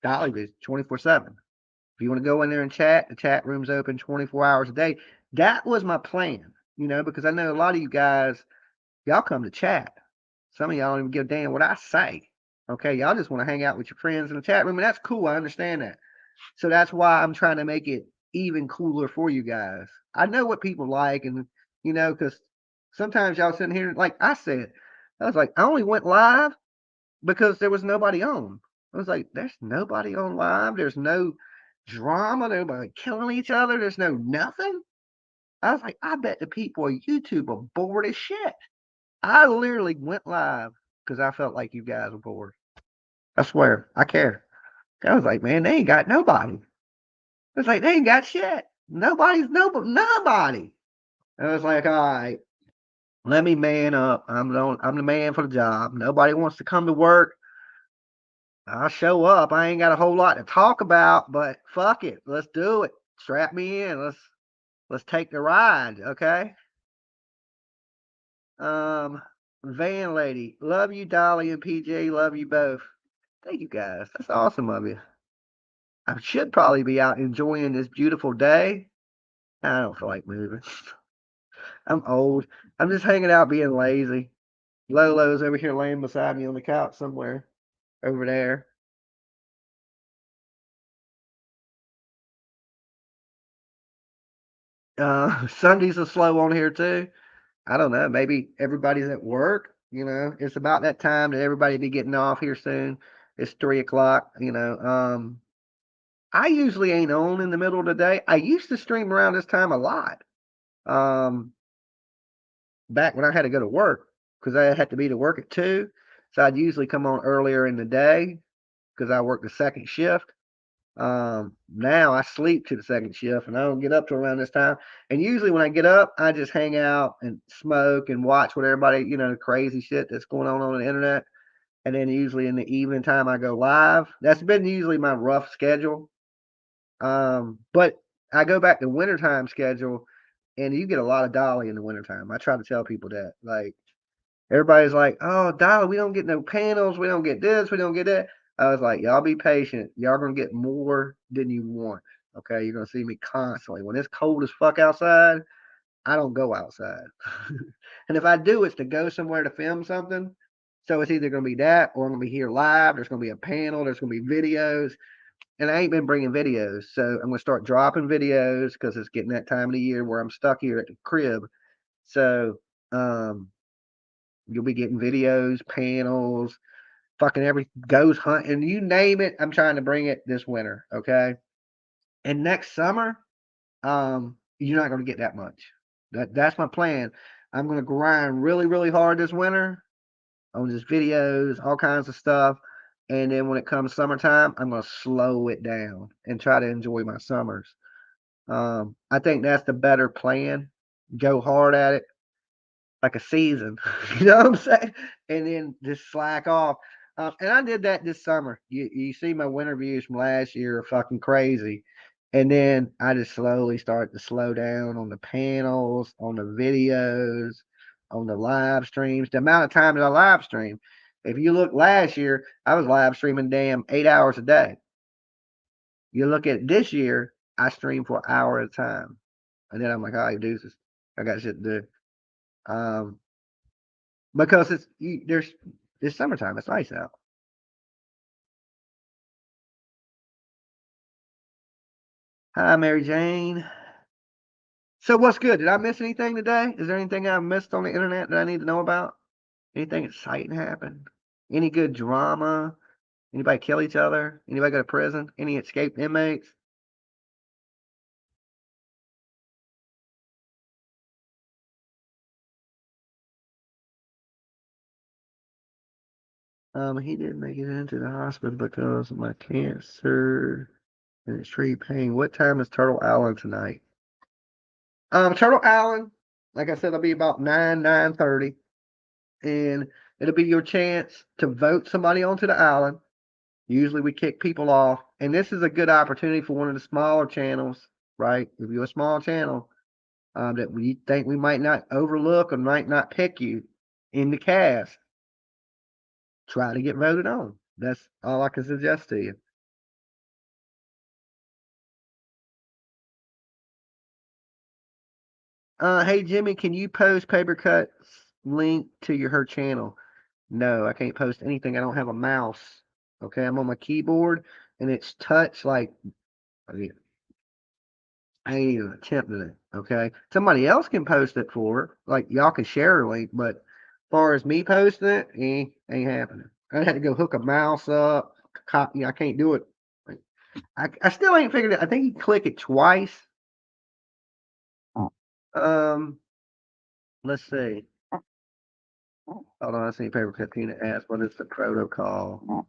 Dolly is 24/7. If you want to go in there and chat, the chat room's open 24 hours a day. That was my plan, because I know a lot of you guys, y'all come to chat. Some of y'all don't even give a damn what I say. Okay, y'all just want to hang out with your friends in the chat room, and that's cool. I understand that. So that's why I'm trying to make it even cooler for you guys. I know what people like, and because sometimes y'all sitting here, like I said, I was like, I only went live because there was nobody on. I was like, there's nobody on live. There's no drama. Nobody killing each other. There's no nothing. I was like, I bet the people on YouTube are bored as shit. I literally went live because I felt like you guys were bored. I swear, I care. I was like, man, they ain't got nobody. It's like they ain't got shit. Nobody's nobody. I was like, all right, let me man up. I'm the man for the job. Nobody wants to come to work. I'll show up. I ain't got a whole lot to talk about, but fuck it. Let's do it. Strap me in. Let's take the ride, okay? Van lady, love you, Dolly and PJ. Love you both. Thank you guys. That's awesome of you. I should probably be out enjoying this beautiful day. I don't feel like moving. I'm old. I'm just hanging out being lazy. Lolo's over here laying beside me on the couch somewhere over there. Sundays are slow on here too. I don't know. Maybe everybody's at work. It's about that time that everybody be getting off here soon. It's 3 o'clock. I usually ain't on in the middle of the day. I used to stream around this time a lot. Back when I had to go to work because I had to be to work at 2. So I'd usually come on earlier in the day because I work the second shift. Now I sleep to the second shift and I don't get up till around this time. And usually when I get up, I just hang out and smoke and watch what everybody, crazy shit that's going on the internet. And then usually in the evening time, I go live. That's been usually my rough schedule. But I go back to wintertime schedule and you get a lot of Dolly in the wintertime. I try to tell people that. Like, everybody's like, oh, Dolly, we don't get no panels. We don't get this. We don't get that. I was like, y'all be patient. Y'all going to get more than you want. Okay. You're going to see me constantly. When it's cold as fuck outside, I don't go outside. And if I do, it's to go somewhere to film something. So it's either going to be that or I'm going to be here live. There's going to be a panel. There's going to be videos. And I ain't been bringing videos. So I'm going to start dropping videos because it's getting that time of the year where I'm stuck here at the crib. So, you'll be getting videos, panels, fucking every ghost hunting, you name it. I'm trying to bring it this winter, okay? And next summer, you're not going to get that much. That's my plan. I'm going to grind really, really hard this winter on just videos, all kinds of stuff. And then when it comes summertime, I'm going to slow it down and try to enjoy my summers. I think that's the better plan. Go hard at it like a season. You know what I'm saying? And then just slack off. And I did that this summer. You see my winter views from last year are fucking crazy. And then I just slowly start to slow down on the panels, on the videos, on the live streams. The amount of time that I live stream. If you look last year, I was live streaming damn 8 hours a day. You look at this year, I stream for an hour at a time. And then I'm like, all right, deuces. I got shit to do. Because it's summertime. It's nice out. Hi, Mary Jane. So what's good? Did I miss anything today? Is there anything I missed on the internet that I need to know about? Anything exciting happen? Any good drama? Anybody kill each other? Anybody go to prison? Any escaped inmates? He didn't make it into the hospital because of my cancer and extreme pain. What time is Turtle Island tonight? Turtle Island, like I said, it'll be about 9:30, and it'll be your chance to vote somebody onto the island. Usually we kick people off, and this is a good opportunity for one of the smaller channels, right? If you're a small channel, that we think we might not overlook or might not pick you in the cast, try to get voted on. That's all I can suggest to you. Hey Jimmy, can you post Paper Cut's link to her channel? No, I can't post anything. I don't have a mouse. Okay, I'm on my keyboard and it's touch like I ain't even attempting it. Okay, somebody else can post it for her. Like y'all can share a link, but as far as me posting it, ain't happening. I had to go hook a mouse up. Copy. I can't do it. I still ain't figured it. I think you click it twice. Um, let's see. Hold on, I see Paper Cut Tina asked, what is the protocol?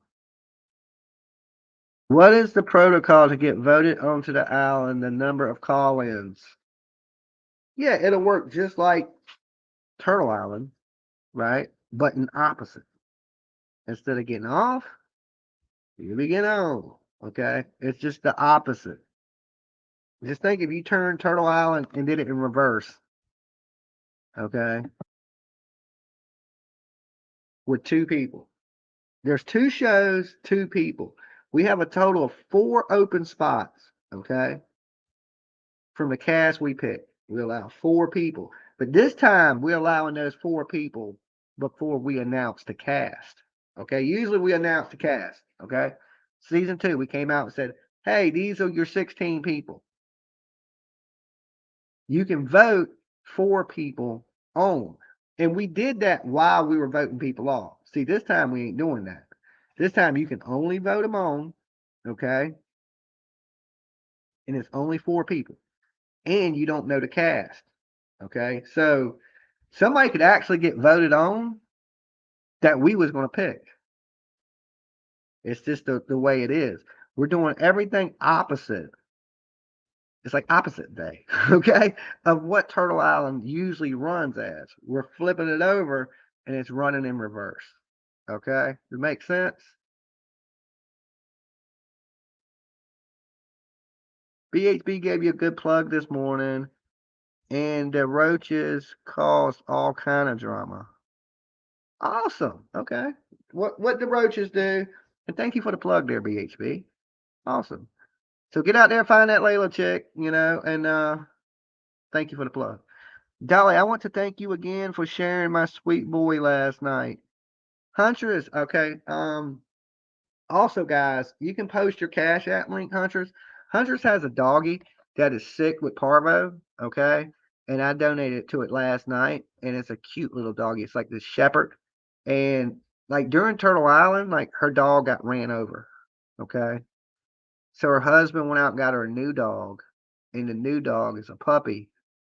What is the protocol to get voted onto the owl and the number of call-ins? Yeah, it'll work just like Turtle Island, right? But in opposite. Instead of getting off, you begin on. Okay? It's just the opposite. Just think if you turned Turtle Island and did it in reverse, okay, with two people. There's two shows, two people. We have a total of 4 open spots, okay? From the cast we pick. We allow 4 people. But this time we're allowing those 4 people before we announce the cast. Okay. Usually we announce the cast. Okay. Season 2, we came out and said, hey, these are your 16 people. You can vote 4 people on. And we did that while we were voting people off. See, this time we ain't doing that. This time you can only vote them on. Okay. And it's only 4 people. And you don't know the cast. Okay. So somebody could actually get voted on that we was going to pick. It's just the way it is. We're doing everything opposite. It's like opposite day, okay, of what Turtle Island usually runs as. We're flipping it over and it's running in reverse. Okay, does it make sense? BHB gave you a good plug this morning, and the roaches caused all kind of drama. Awesome. Okay. What the roaches do? And thank you for the plug there, BHB. Awesome. So get out there, find that Layla chick, and thank you for the plug. Dolly, I want to thank you again for sharing my sweet boy last night. Huntress, okay. Also, guys, you can post your Cash App link, Huntress. Huntress has a doggy that is sick with parvo, okay? And I donated to it last night, and it's a cute little doggy. It's like this shepherd. And like during Turtle Island, like her dog got ran over, okay? So her husband went out and got her a new dog, and the new dog is a puppy,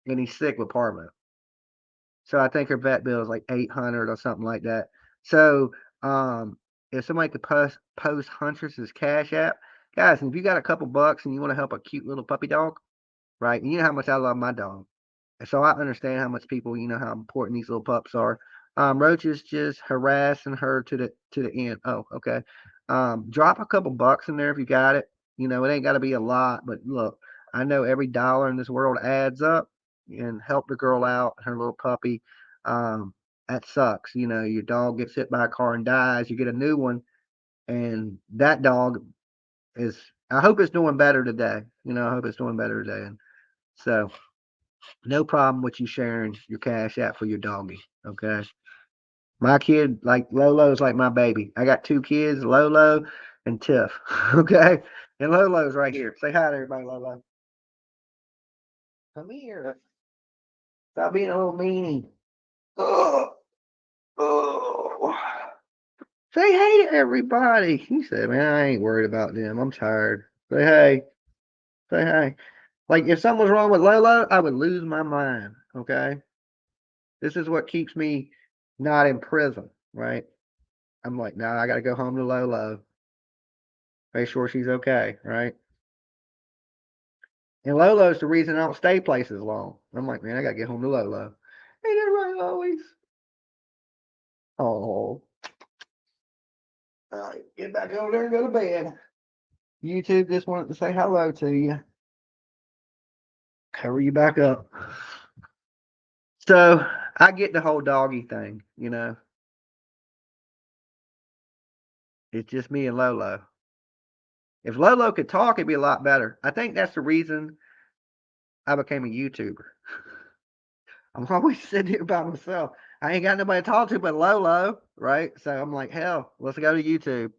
and he's sick with parvo. So I think her vet bill is like 800 or something like that. So if somebody could post Huntress's Cash App, guys, if you got a couple bucks and you want to help a cute little puppy dog, right? And you know how much I love my dog. And so I understand how much people, how important these little pups are. Roach is just harassing her to the end. Oh, okay. Drop a couple bucks in there if you got it. It ain't got to be a lot, but look, I know every dollar in this world adds up, and help the girl out, her little puppy. That sucks. Your dog gets hit by a car and dies. You get a new one, and that dog is. I hope it's doing better today. I hope it's doing better today. And so No problem with you sharing your cash app for your doggy. Okay. My kid, like Lolo's like my baby. I got two kids, Lolo and Tiff. Okay. And Lolo's right here. Say hi to everybody, Lolo. Come here. Stop being a little meanie. Oh, oh. Say hey to everybody. He said, man, I ain't worried about them. I'm tired. Say hey. Say hey. Like if something was wrong with Lolo, I would lose my mind. Okay. This is what keeps me not in prison, right? I'm like, nah, I gotta go home to Lolo. Make sure she's okay, right? And Lolo's the reason I don't stay places long. I'm like, man, I gotta get home to Lolo. Ain't that right, always? Oh, all right, get back over there and go to bed. YouTube just wanted to say hello to you. Cover you back up. So I get the whole doggy thing, you know. It's just me and Lolo. If Lolo could talk, it'd be a lot better. I think that's the reason I became a YouTuber. I'm always sitting here by myself. I ain't got nobody to talk to but Lolo, right? So I'm like, hell, let's go to YouTube.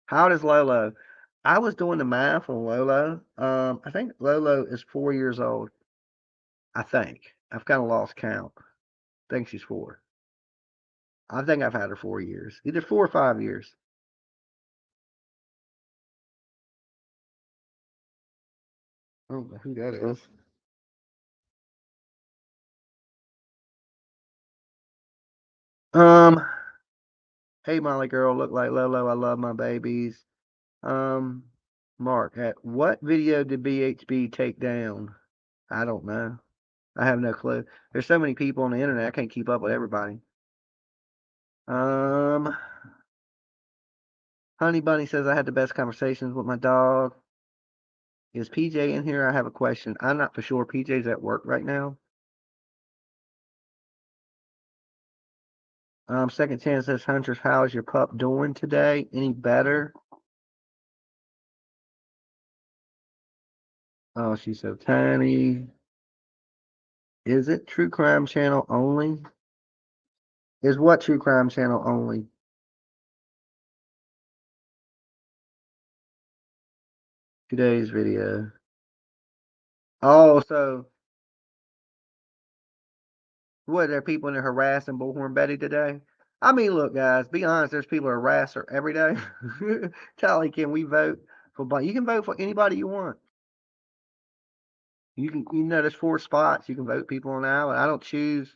How old is Lolo? I was doing the math on Lolo. I think Lolo is 4 years old. I think. I've kind of lost count. I think she's four. I think I've had her 4 years, either 4 or 5 years. I don't know who that is. Um, hey Molly girl, look like Lolo. I love my babies. Um, Mark, at what video did BHB take down? I don't know. I have no clue. There's so many people on the internet. I can't keep up with everybody. Um, Honey Bunny says I had the best conversations with my dog. Is PJ in here? I have a question. I'm not for sure. PJ's at work right now. Second Chance says, Huntress, how's your pup doing today? Any better? Oh, she's so tiny. Is it True Crime Channel only? Is what True Crime Channel only? Today's video. Oh, so what? There are people in there harassing Bullhorn Betty today? I mean, look, guys, be honest. There's people who harass her every day. Tally, can we vote for? You can vote for anybody you want. There's 4 spots. You can vote people on the island. I don't choose.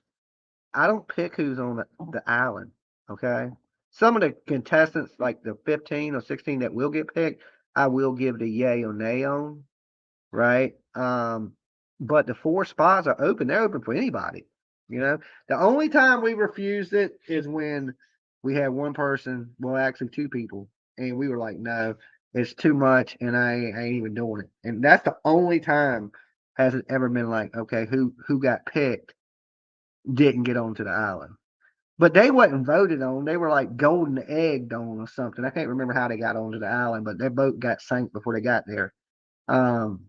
I don't pick who's on the island. Okay. Some of the contestants, like the 15 or 16 that will get picked, I will give the yay or nay on. Right. But the 4 spots are open. They're open for anybody. You know, the only time we refused it is when we had one person, well, actually 2 people, and we were like, no, it's too much, and I ain't even doing it. And that's the only time has it ever been like, okay, who got picked didn't get onto the island. But they wasn't voted on. They were like golden egged on or something. I can't remember how they got onto the island, but their boat got sank before they got there. Um,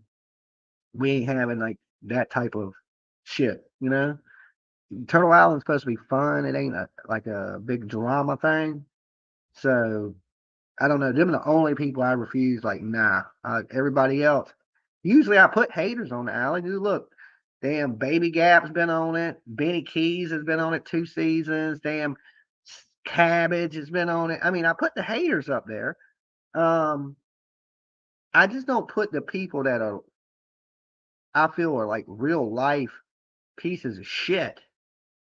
we ain't having like that type of shit, you know. Turtle Island's supposed to be fun. It ain't like a big drama thing. So I don't know. Them are the only people I refuse. Like, nah. Everybody else. Usually I put haters on the island. Dude, look, damn, Baby Gap's been on it. Benny Keys has been on it 2 seasons. Damn, Cabbage has been on it. I mean, I put the haters up there. Um, I just don't put the people that are I feel are like real life pieces of shit.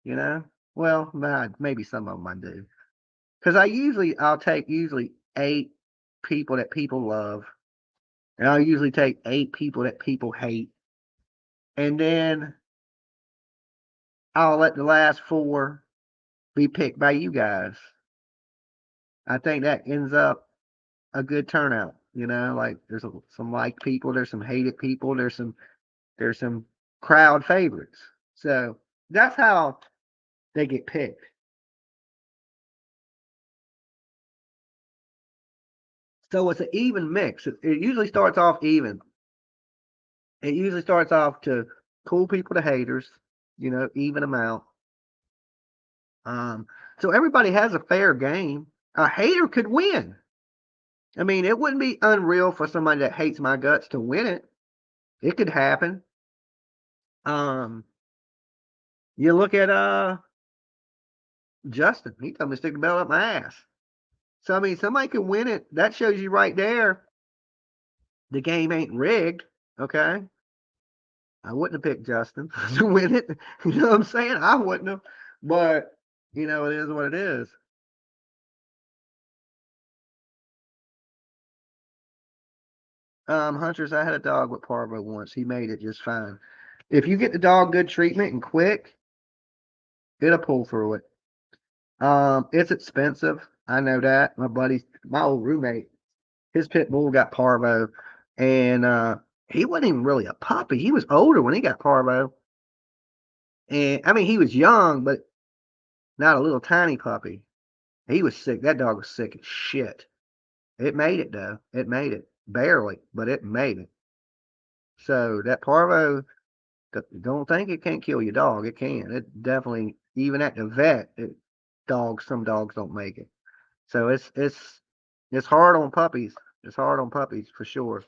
You know? Well, nah, maybe some of them I do. Because I'll take usually 8 people that people love, and I'll usually take 8 people that people hate, and then I'll let the last 4 be picked by you guys. I think that ends up a good turnout. You know, like there's some liked people, there's some hated people, there's some crowd favorites. So that's how they get picked. So it's an even mix. It usually starts off even, It usually starts off to cool people to haters, even amount. So everybody has a fair game. A hater could win. I mean, it wouldn't be unreal for somebody that hates my guts to win it. It could happen. You look at Justin. He told me to stick the belt up my ass. So I mean, somebody can win it. That shows you right there. The game ain't rigged. Okay. I wouldn't have picked Justin to win it. You know what I'm saying? I wouldn't have. But it is what it is. Hunters, I had a dog with parvo once. He made it just fine. If you get the dog good treatment and quick, it'll pull through it. It's expensive. I know that. My old roommate, his pit bull got parvo, and he wasn't even really a puppy. He was older when he got parvo, and I mean he was young, but not a little tiny puppy. He was sick. That dog was sick as shit. It made it though. It made it barely, but it made it. So that parvo, don't think it can't kill your dog. It can. It definitely, even at the vet, some dogs don't make it. So it's hard on puppies. It's hard on puppies for sure.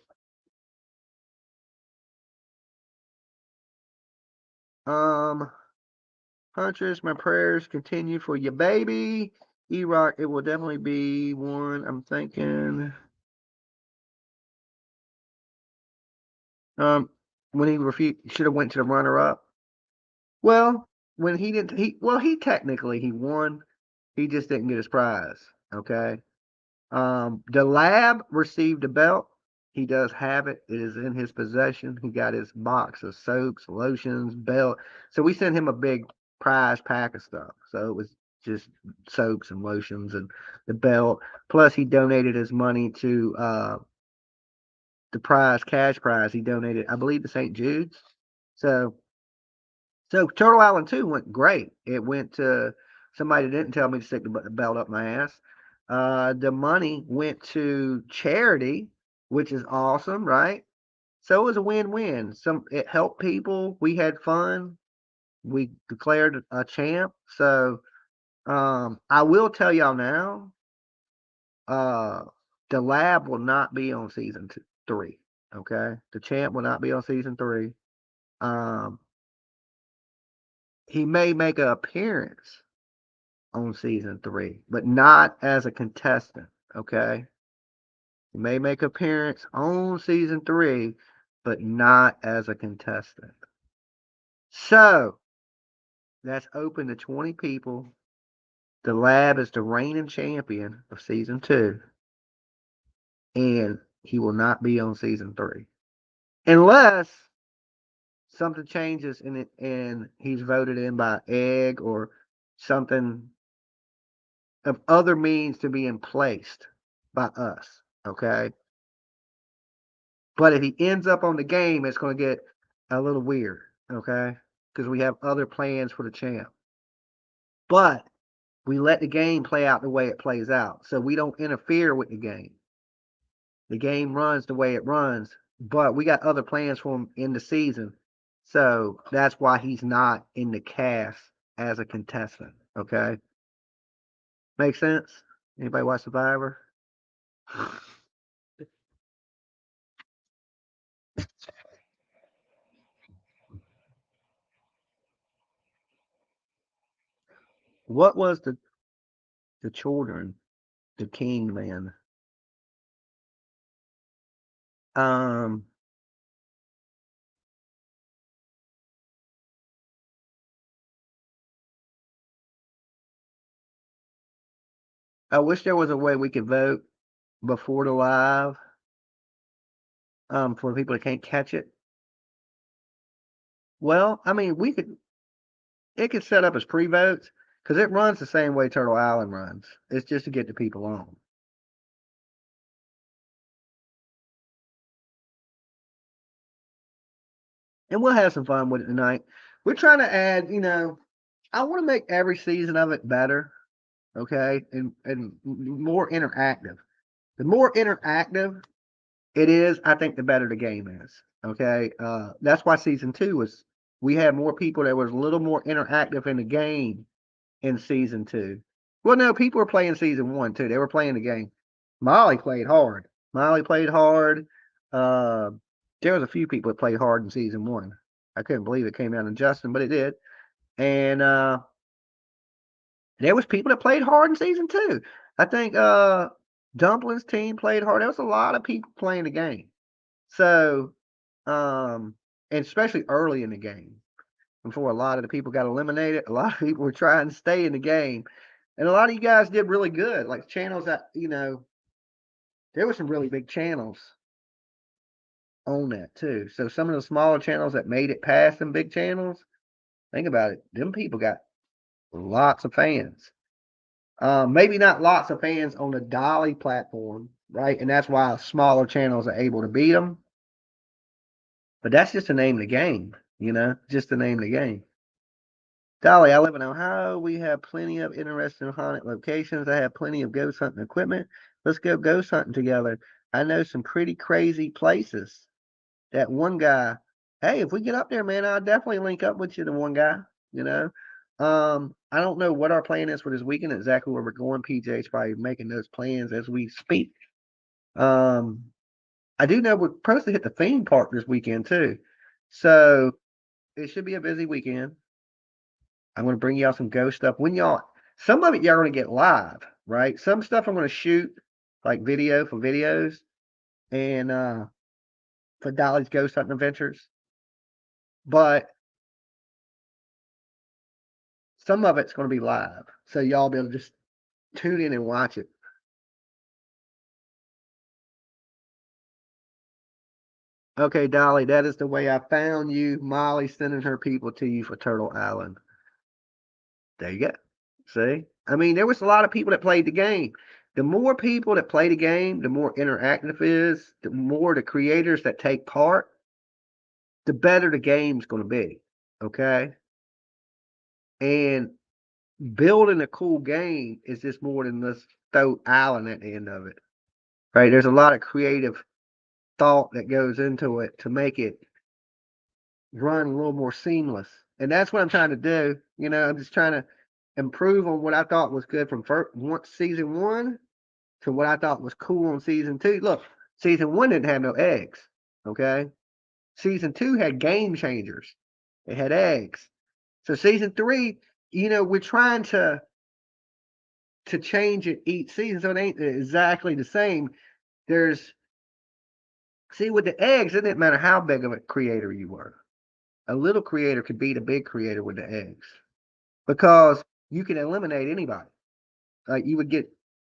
Um, Huntress, my prayers continue for your baby. E-Rock, it will definitely be one. I'm thinking. When he refused, should have went to the runner-up. Well, when he didn't, he technically he won. He just didn't get his prize. Okay. The lab received a belt. He does have it. It is in his possession. He got his box of soaps, lotions, belt. So we sent him a big prize pack of stuff. So it was just soaps and lotions and the belt. Plus, he donated his money to the cash prize. He donated, I believe, to St. Jude's. So Turtle Island 2 went great. It went to somebody that didn't tell me to stick the belt up my ass. The money went to charity, which is awesome, right? So it was a win-win. It helped people. We had fun. We declared a champ. So I will tell y'all now, uh, the lab will not be on season 3. Okay, the champ will not be on season 3. Um, he may make an appearance on season 3, but not as a contestant. Okay, he may make an appearance on season 3, but not as a contestant. So that's open to 20 people. The lab is the reigning champion of season 2, and he will not be on season 3 unless something changes in it and he's voted in by egg or something of other means to be placed by us. Okay. But if he ends up on the game, it's going to get a little weird. Okay. Because we have other plans for the champ. But we let the game play out the way it plays out. So we don't interfere with the game. The game runs the way it runs, but we got other plans for him in the season. So that's why he's not in the cast as a contestant. Okay. Make sense? Anybody watch Survivor? What was the children, the king man? Um, I wish there was a way we could vote before the live, for people that can't catch it. Well, I mean, it could set up as pre-votes because it runs the same way Turtle Island runs. It's just to get the people on. And we'll have some fun with it tonight. We're trying to add, I want to make every season of it better, okay, and more interactive. The more interactive It is. I think the better the game is. Okay. That's why season 2 was. We had more people that was a little more interactive in the game in season 2. Well, no, people were playing season 1 too. They were playing the game. Molly played hard. Molly played hard. Uh, there was a few people that played hard in season 1. I couldn't believe it came out in Justin, but it did. And there was people that played hard in season 2. I think Dumpling's team played hard. There was a lot of people playing the game. So, and especially early in the game, before a lot of the people got eliminated, a lot of people were trying to stay in the game. And a lot of you guys did really good. Like channels that, there were some really big channels on that too. So some of the smaller channels that made it past them big channels, think about it, them people got lots of fans. Maybe not lots of fans on the Dolly platform, right? And that's why smaller channels are able to beat them. But that's just the name of the game, just the name of the game. Dolly, I live in Ohio. We have plenty of interesting haunted locations. I have plenty of ghost hunting equipment. Let's go ghost hunting together. I know some pretty crazy places. That one guy, hey, if we get up there, man, I'll definitely link up with you, the one guy, you know. I don't know what our plan is for this weekend, exactly where we're going. PJ's probably making those plans as we speak. I do know we're supposed to hit the theme park this weekend too. So it should be a busy weekend. I'm going to bring y'all some ghost stuff. Some of it y'all going to get live, right? Some stuff I'm going to shoot like video for videos and for Dolly's Ghost Hunting Adventures. But some of it's going to be live. So y'all be able to just tune in and watch it. Okay, Dolly, that is the way I found you. Molly sending her people to you for Turtle Island. There you go. See? I mean, there was a lot of people that played the game. The more people that play the game, the more interactive it is, the more the creators that take part, the better the game's going to be. Okay? And building a cool game is just more than just throw Island at the end of it. Right? There's a lot of creative thought that goes into it to make it run a little more seamless. And that's what I'm trying to do. I'm just trying to improve on what I thought was good from season 1 to what I thought was cool on season 2. Look, season 1 didn't have no eggs. Okay. Season 2 had game changers. It had eggs. So season 3, we're trying to change it each season, so it ain't exactly the same. See, with the eggs, it didn't matter how big of a creator you were. A little creator could beat a big creator with the eggs because you can eliminate anybody. Like you would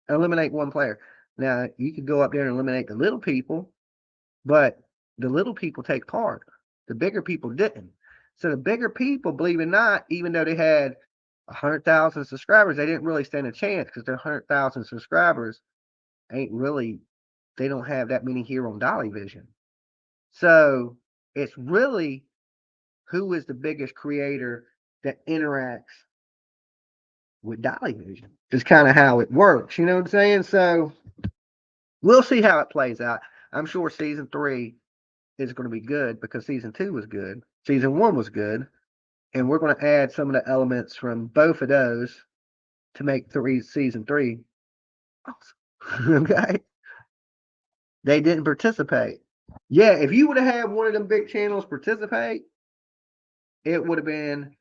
eliminate one player. Now you could go up there and eliminate the little people, but the little people take part. The bigger people didn't. So the bigger people, believe it or not, even though they had 100,000 subscribers, they didn't really stand a chance because their 100,000 subscribers they don't have that many here on Dolly Vision. So it's really who is the biggest creator that interacts with Dolly Vision. It's kind of how it works. You know what I'm saying? So we'll see how it plays out. I'm sure season 3 is going to be good because season 2 was good. Season 1 was good. And we're going to add some of the elements from both of those to make season 3 awesome. Okay. They didn't participate. Yeah, if you would have had one of them big channels participate, it would have been,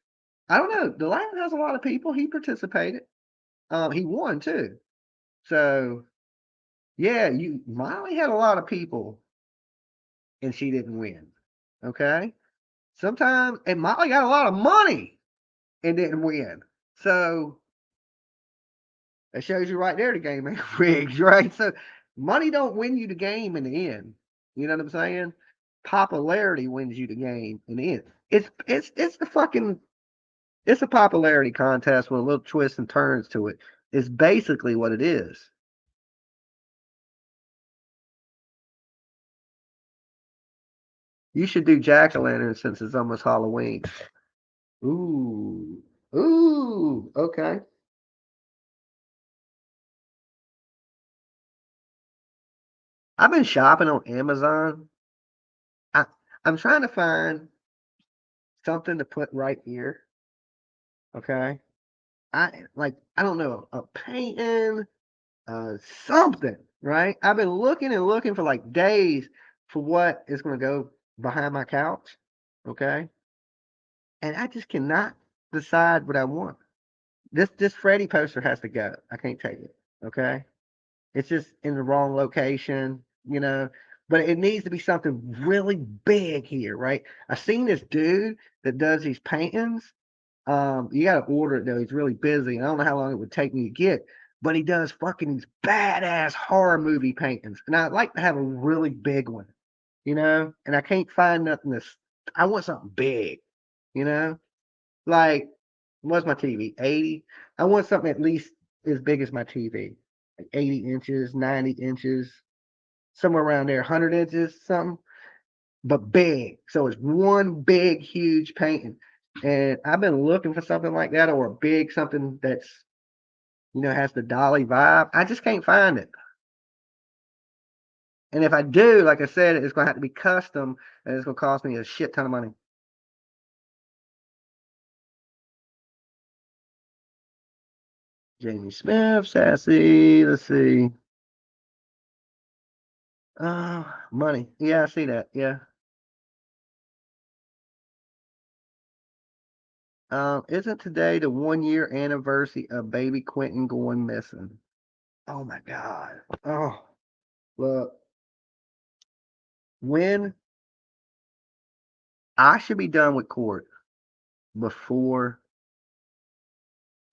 I don't know. The Lion has a lot of people. He participated. He won too. So yeah, Molly had a lot of people and she didn't win. Okay. Sometimes, and Molly got a lot of money and didn't win. So that shows you right there the game ain't rigged, right? So money don't win you the game in the end. You know what I'm saying? Popularity wins you the game in the end. It's a popularity contest with a little twists and turns to it. It's basically what it is. You should do jack-o'-lantern since it's almost Halloween. Ooh. Ooh. Okay. I've been shopping on Amazon. I I'm trying to find something to put right here. Okay. I don't know, a painting, something, right? I've been looking and looking for like days for what is going to go behind my couch. Okay. And I just cannot decide what I want. This Freddy poster has to go. I can't take it. Okay. It's just in the wrong location, you know. But it needs to be something really big here, right? I've seen this dude that does these paintings. You gotta order it though. He's really busy. I don't know how long it would take me to get, but he does fucking these badass horror movie paintings, and I'd like to have a really big one, you know. And I can't find nothing that's. I want something big, you know. Like, what's my TV? 80. I want something at least as big as my TV, like 80 inches, 90 inches, somewhere around there, 100 inches, something, but big. So it's one big, huge painting. And I've been looking for something like that or a big something that's, has the Dolly vibe. I just can't find it. And if I do, like I said, it's going to have to be custom and it's going to cost me a shit ton of money. Jamie Smith, Sassy, let's see. Money. Yeah, I see that. Yeah. Isn't today the 1 year anniversary of baby Quentin going missing? Oh my God. Oh, look, when I should be done with court before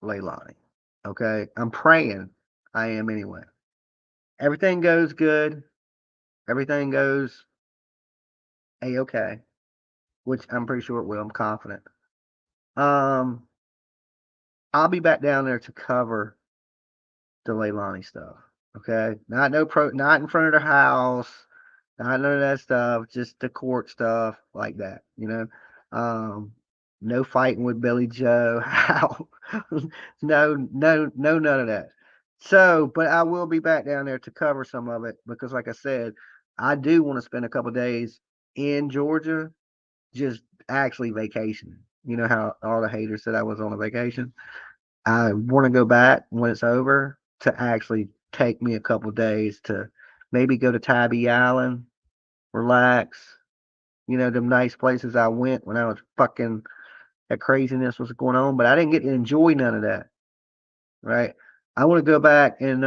Leilani. Okay. I'm praying I am anyway. Everything goes good. Everything goes a-okay, which I'm pretty sure it will. I'm confident. Um, I'll be back down there to cover the Leilani stuff. Okay. Not in front of the house, not none of that stuff, just the court stuff like that, you know. No fighting with Billy Joe. How? No, none of that. So, but I will be back down there to cover some of it because, like I said, I do want to spend a couple days in Georgia, just actually vacationing. You know how all the haters said I was on a vacation. I want to go back when it's over to actually take me a couple days to maybe go to Tybee Island, relax. Them nice places I went when I was fucking that craziness was going on, but I didn't get to enjoy none of that. Right? I want to go back and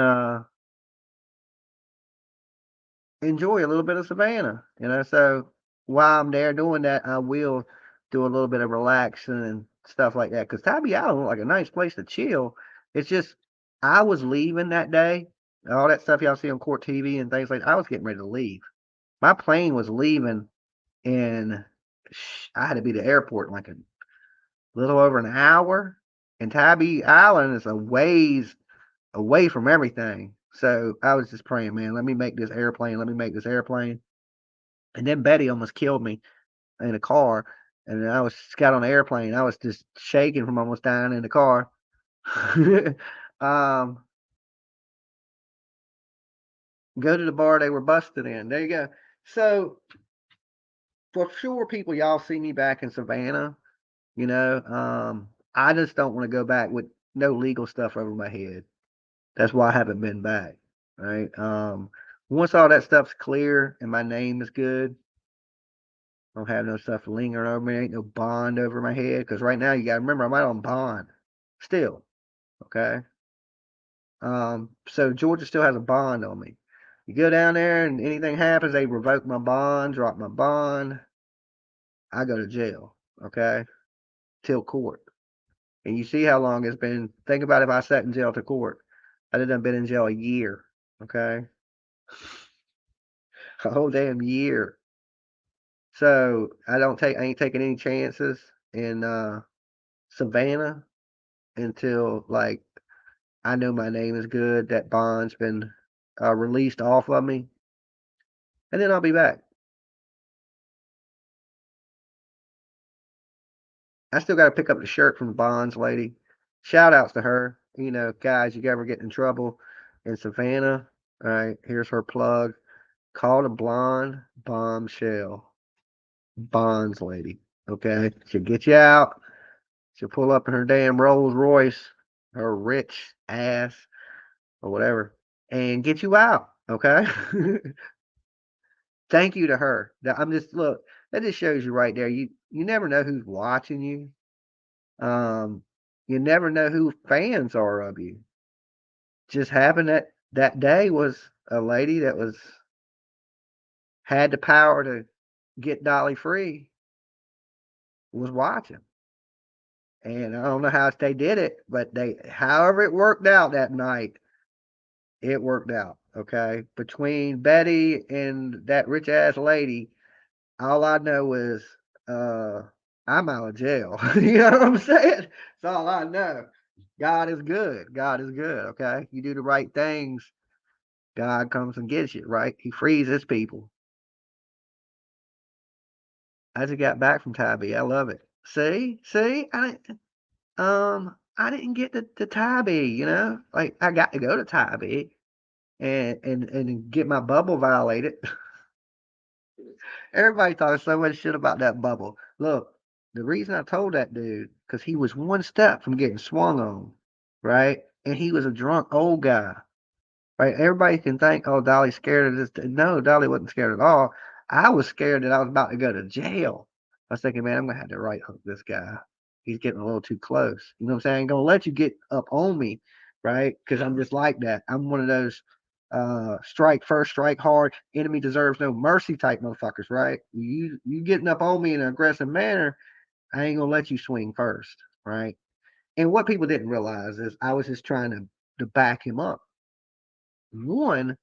enjoy a little bit of Savannah. So while I'm there doing that, I will do a little bit of relaxing and stuff like that. Because Tybee Island looked like a nice place to chill. It's just I was leaving that day. All that stuff y'all see on court TV and things like that, I was getting ready to leave. My plane was leaving, and I had to be at the airport in like a little over an hour. And Tybee Island is a ways away from everything. So I was just praying, man, let me make this airplane. Let me make this airplane. And then Betty almost killed me in a car. And I was got on the airplane. I was just shaking from almost dying in the car. um, go to the bar they were busted in. There you go. So for sure, people, y'all see me back in Savannah. I just don't want to go back with no legal stuff over my head. That's why I haven't been back. Right. Once all that stuff's clear and my name is good, I don't have no stuff lingering over me. Ain't no bond over my head. Because right now, you got to remember, I'm out on bond still. Okay. So Georgia still has a bond on me. You go down there and anything happens, they revoke my bond, drop my bond. I go to jail. Okay. Till court. And you see how long it's been. Think about if I sat in jail to court. I'd have done been in jail a year. Okay. A whole damn year. So I ain't taking any chances in Savannah until like I know my name is good, that bond's been released off of me, and then I'll be back. I still got to pick up the shirt from the bonds lady. Shout outs to her. Guys, you ever get in trouble in Savannah, all right? Here's her plug. call the blonde bombshell bonds lady. Okay, she'll get you out. She'll pull up in her damn Rolls Royce, her rich ass or whatever, and get you out. Okay. Thank you to her. I'm just look. That just shows you right there. You never know who's watching you. Um, you never know who fans are of you. Just happened that day was a lady that was had the power to get Dolly free was watching. And I don't know how they did it, but however it worked out that night, it worked out. Okay. Between Betty and that rich ass lady, all I know is uh I'm out of jail. You know what I'm saying? That's all I know. God is good. God is good. Okay. You do the right things, God comes and gets you, right? He frees his people. I just got back from Tybee. I love it. See, I didn't get to Tybee, you know? Like I got to go to Tybee and get my bubble violated. Everybody talks so much shit about that bubble. Look, the reason I told that dude, because he was one step from getting swung on, right? And he was a drunk old guy. Right? Everybody can think, oh, Dolly's scared of this. No, Dolly wasn't scared at all. I was scared that I was about to go to jail. I was thinking, man, I'm gonna have to right hook this guy. He's getting a little too close. You know what I'm saying? I ain't gonna let you get up on me, right? Because I'm just like that. I'm one of those strike first, strike hard, enemy deserves no mercy type motherfuckers, right? You getting up on me in an aggressive manner, I ain't gonna let you swing first, right? And what people didn't realize is I was just trying to back him up. One,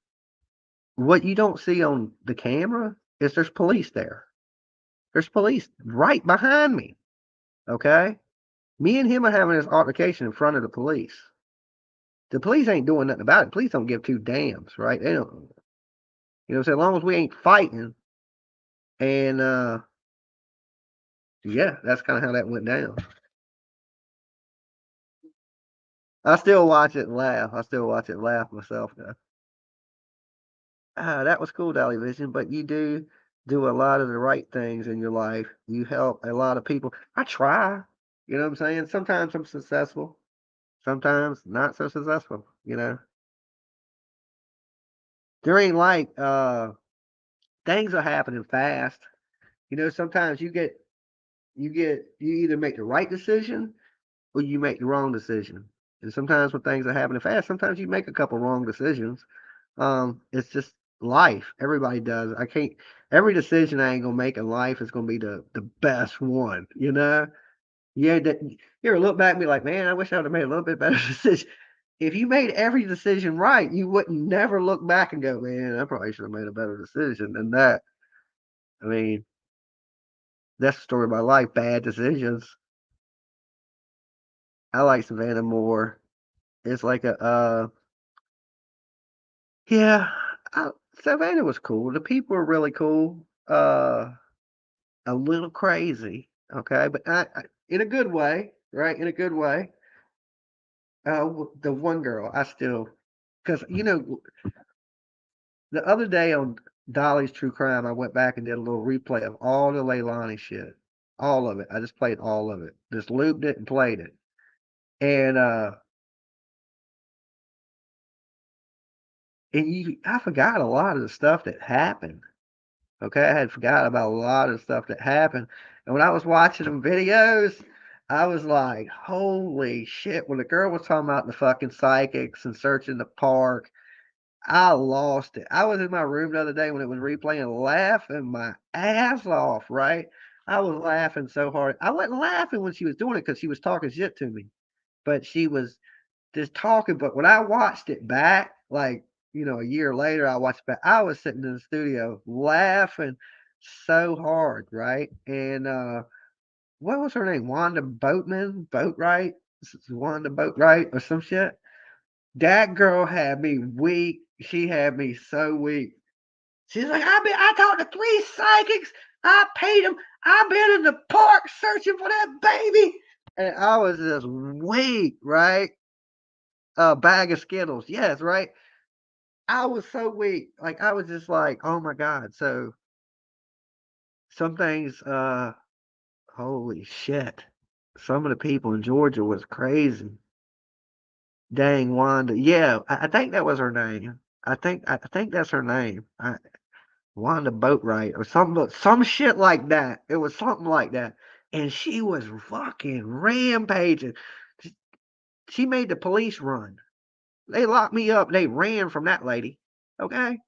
what you don't see on the camera is there's police there. There's police right behind me. Okay. Me and him are having this altercation in front of the police. The police ain't doing nothing about it. Police don't give two damns, right? They don't, you know, so as long as we ain't fighting, and yeah, that's kind of how that went down. I still watch it and laugh. I still watch it and laugh myself though. That was cool, Dolly Vision, but you do a lot of the right things in your life. You help a lot of people. I try, you know what I'm saying? Sometimes I'm successful, sometimes not so successful, you know. There ain't like things are happening fast. You know, sometimes you either make the right decision or you make the wrong decision. And sometimes when things are happening fast, sometimes you make a couple wrong decisions. It's just life. Everybody does. I can't. Every decision I ain't gonna make in life is gonna be the best one. You know. Yeah. You ever look back and be like, man, I wish I would have made a little bit better decision. If you made every decision right, you wouldn't never look back and go, man, I probably should have made a better decision than that. I mean, that's the story of my life. Bad decisions. I like Savannah more. It's like yeah. I, Savannah was cool. The people were really cool. A little crazy, okay, but in a good way, right? In a good way. The one girl, I still, because you know, the other day on Dolly's True Crime, I went back and did a little replay of all the Leilani shit, all of it. I just played all of it, just looped it and played it, and I forgot a lot of the stuff that happened. Okay, I had forgot about a lot of stuff that happened. And when I was watching them videos, I was like, holy shit. When the girl was talking about the fucking psychics and searching the park, I lost it. I was in my room the other day when it was replaying, laughing my ass off, right? I was laughing so hard. I wasn't laughing when she was doing it because she was talking shit to me, but she was just talking. But when I watched it back, like, you know, a year later, I watched it back. I was sitting in the studio laughing so hard, right? And what was her name? Wanda Boatman, Boatwright, Wanda Boatwright, or some shit. That girl had me weak. She had me so weak. She's like, I talked to three psychics. I paid them. I've been in the park searching for that baby. And I was just weak, right? A bag of Skittles. Yes, right. I was so weak. Like I was just like, oh my God. So some things, holy shit. Some of the people in Georgia was crazy. Dang Wanda. Yeah, I think that was her name. I think that's her name. Wanda Boatwright or some shit like that. It was something like that. And she was fucking rampaging. She she made the police run. They locked me up. They ran from that lady. Okay?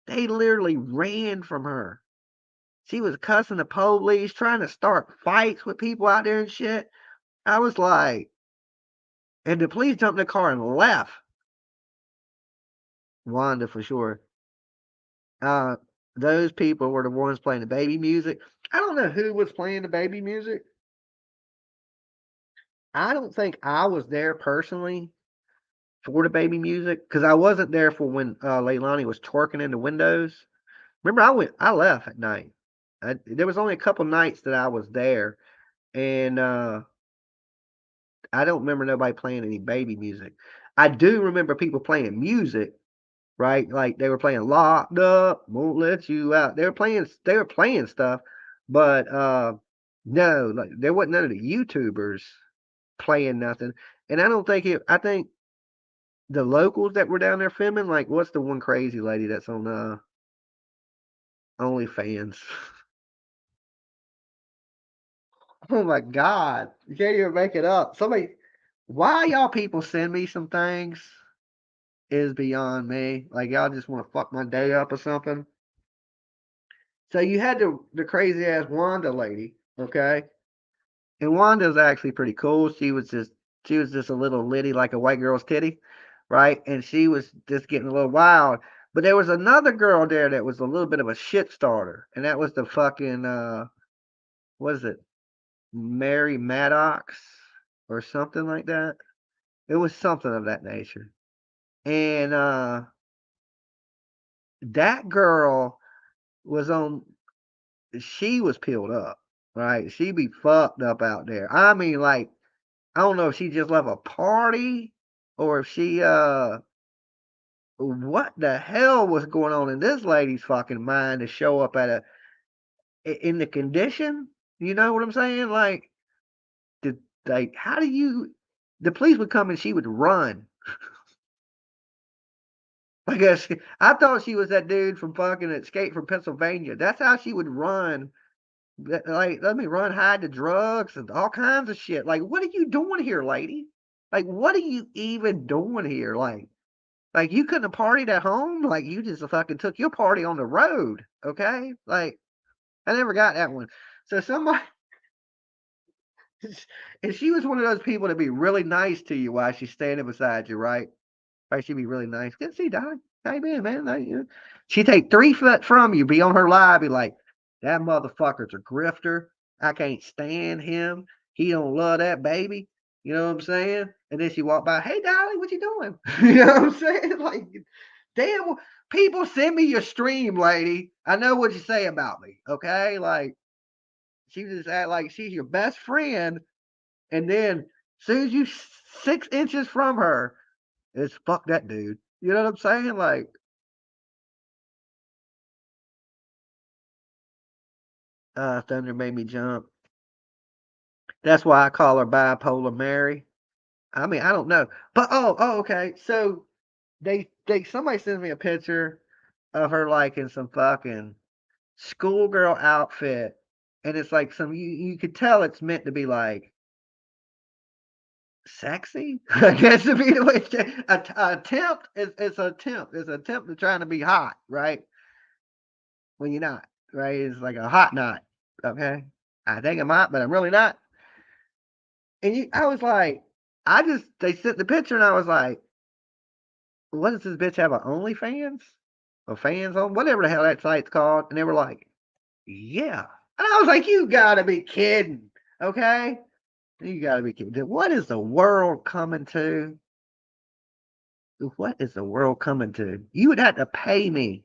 They literally ran from her. She was cussing the police, trying to start fights with people out there and shit. I was like, and the police jumped in the car and left. Wanda for sure. Uh, those people were the ones playing the baby music. I don't know who was playing the baby music. I don't think I was there personally for the baby music because I wasn't there for when Leilani was twerking in the windows. Remember, I left at night. There was only a couple nights that I was there, and I don't remember nobody playing any baby music. I do remember people playing music, right? Like they were playing "Locked Up," "Won't Let You Out." They were playing stuff, but no, like there wasn't none of the YouTubers playing nothing. And I don't think it. I think the locals that were down there filming, like what's the one crazy lady that's on OnlyFans? Oh my God, you can't even make it up. Somebody, why y'all people send me some things is beyond me. Like y'all just want to fuck my day up or something. So you had the crazy ass Wanda lady, okay? And Wanda's actually pretty cool. She was just a little litty like a white girl's titty, right? And she was just getting a little wild. But there was another girl there that was a little bit of a shit starter, and that was the fucking what is it, Mary Maddox or something like that. It was something of that nature. And that girl was on she was peeled up, right? She be fucked up out there. I mean, like, I don't know if she just left a party or if she what the hell was going on in this lady's fucking mind to show up at in the condition? You know what I'm saying? Did like how do you the police would come and she would run. I guess I thought she was that dude from fucking Escape from Pennsylvania. That's how she would run. Like, let me run, hide the drugs and all kinds of shit. Like, what are you doing here, lady? Like, what are you even doing here? Like you couldn't have partied at home. Like, you just fucking took your party on the road. Okay, like I never got that one. So somebody, and she was one of those people to be really nice to you while she's standing beside you, right? Right, she'd be really nice. Good to see you, Donnie. How you been, man? She take 3 foot from you, be on her live, be like, that motherfucker's a grifter. I can't stand him. He don't love that baby. You know what I'm saying? And then she walk by, hey, Dolly, what you doing? You know what I'm saying? Like, damn, people send me your stream, lady. I know what you say about me, okay? Like, she just act like she's your best friend, and then as soon as you 6 inches from her, it's fuck that dude. You know what I'm saying? Like, Thunder made me jump. That's why I call her bipolar Mary. I mean, I don't know, but okay. So they somebody sends me a picture of her like in some fucking schoolgirl outfit, and it's like you could tell it's meant to be like sexy. I guess to be the way attempt is it's an attempt. It's an attempt to trying to be hot, right? When you're not, right? It's like a hot knot. Okay. I think I'm hot, but I'm really not. And I was like, they sent the picture and I was like, what does this bitch have a OnlyFans? Or fans on whatever the hell that site's called? And they were like, yeah. And I was like, you gotta be kidding. Okay? You gotta be kidding. What is the world coming to? What is the world coming to? You would have to pay me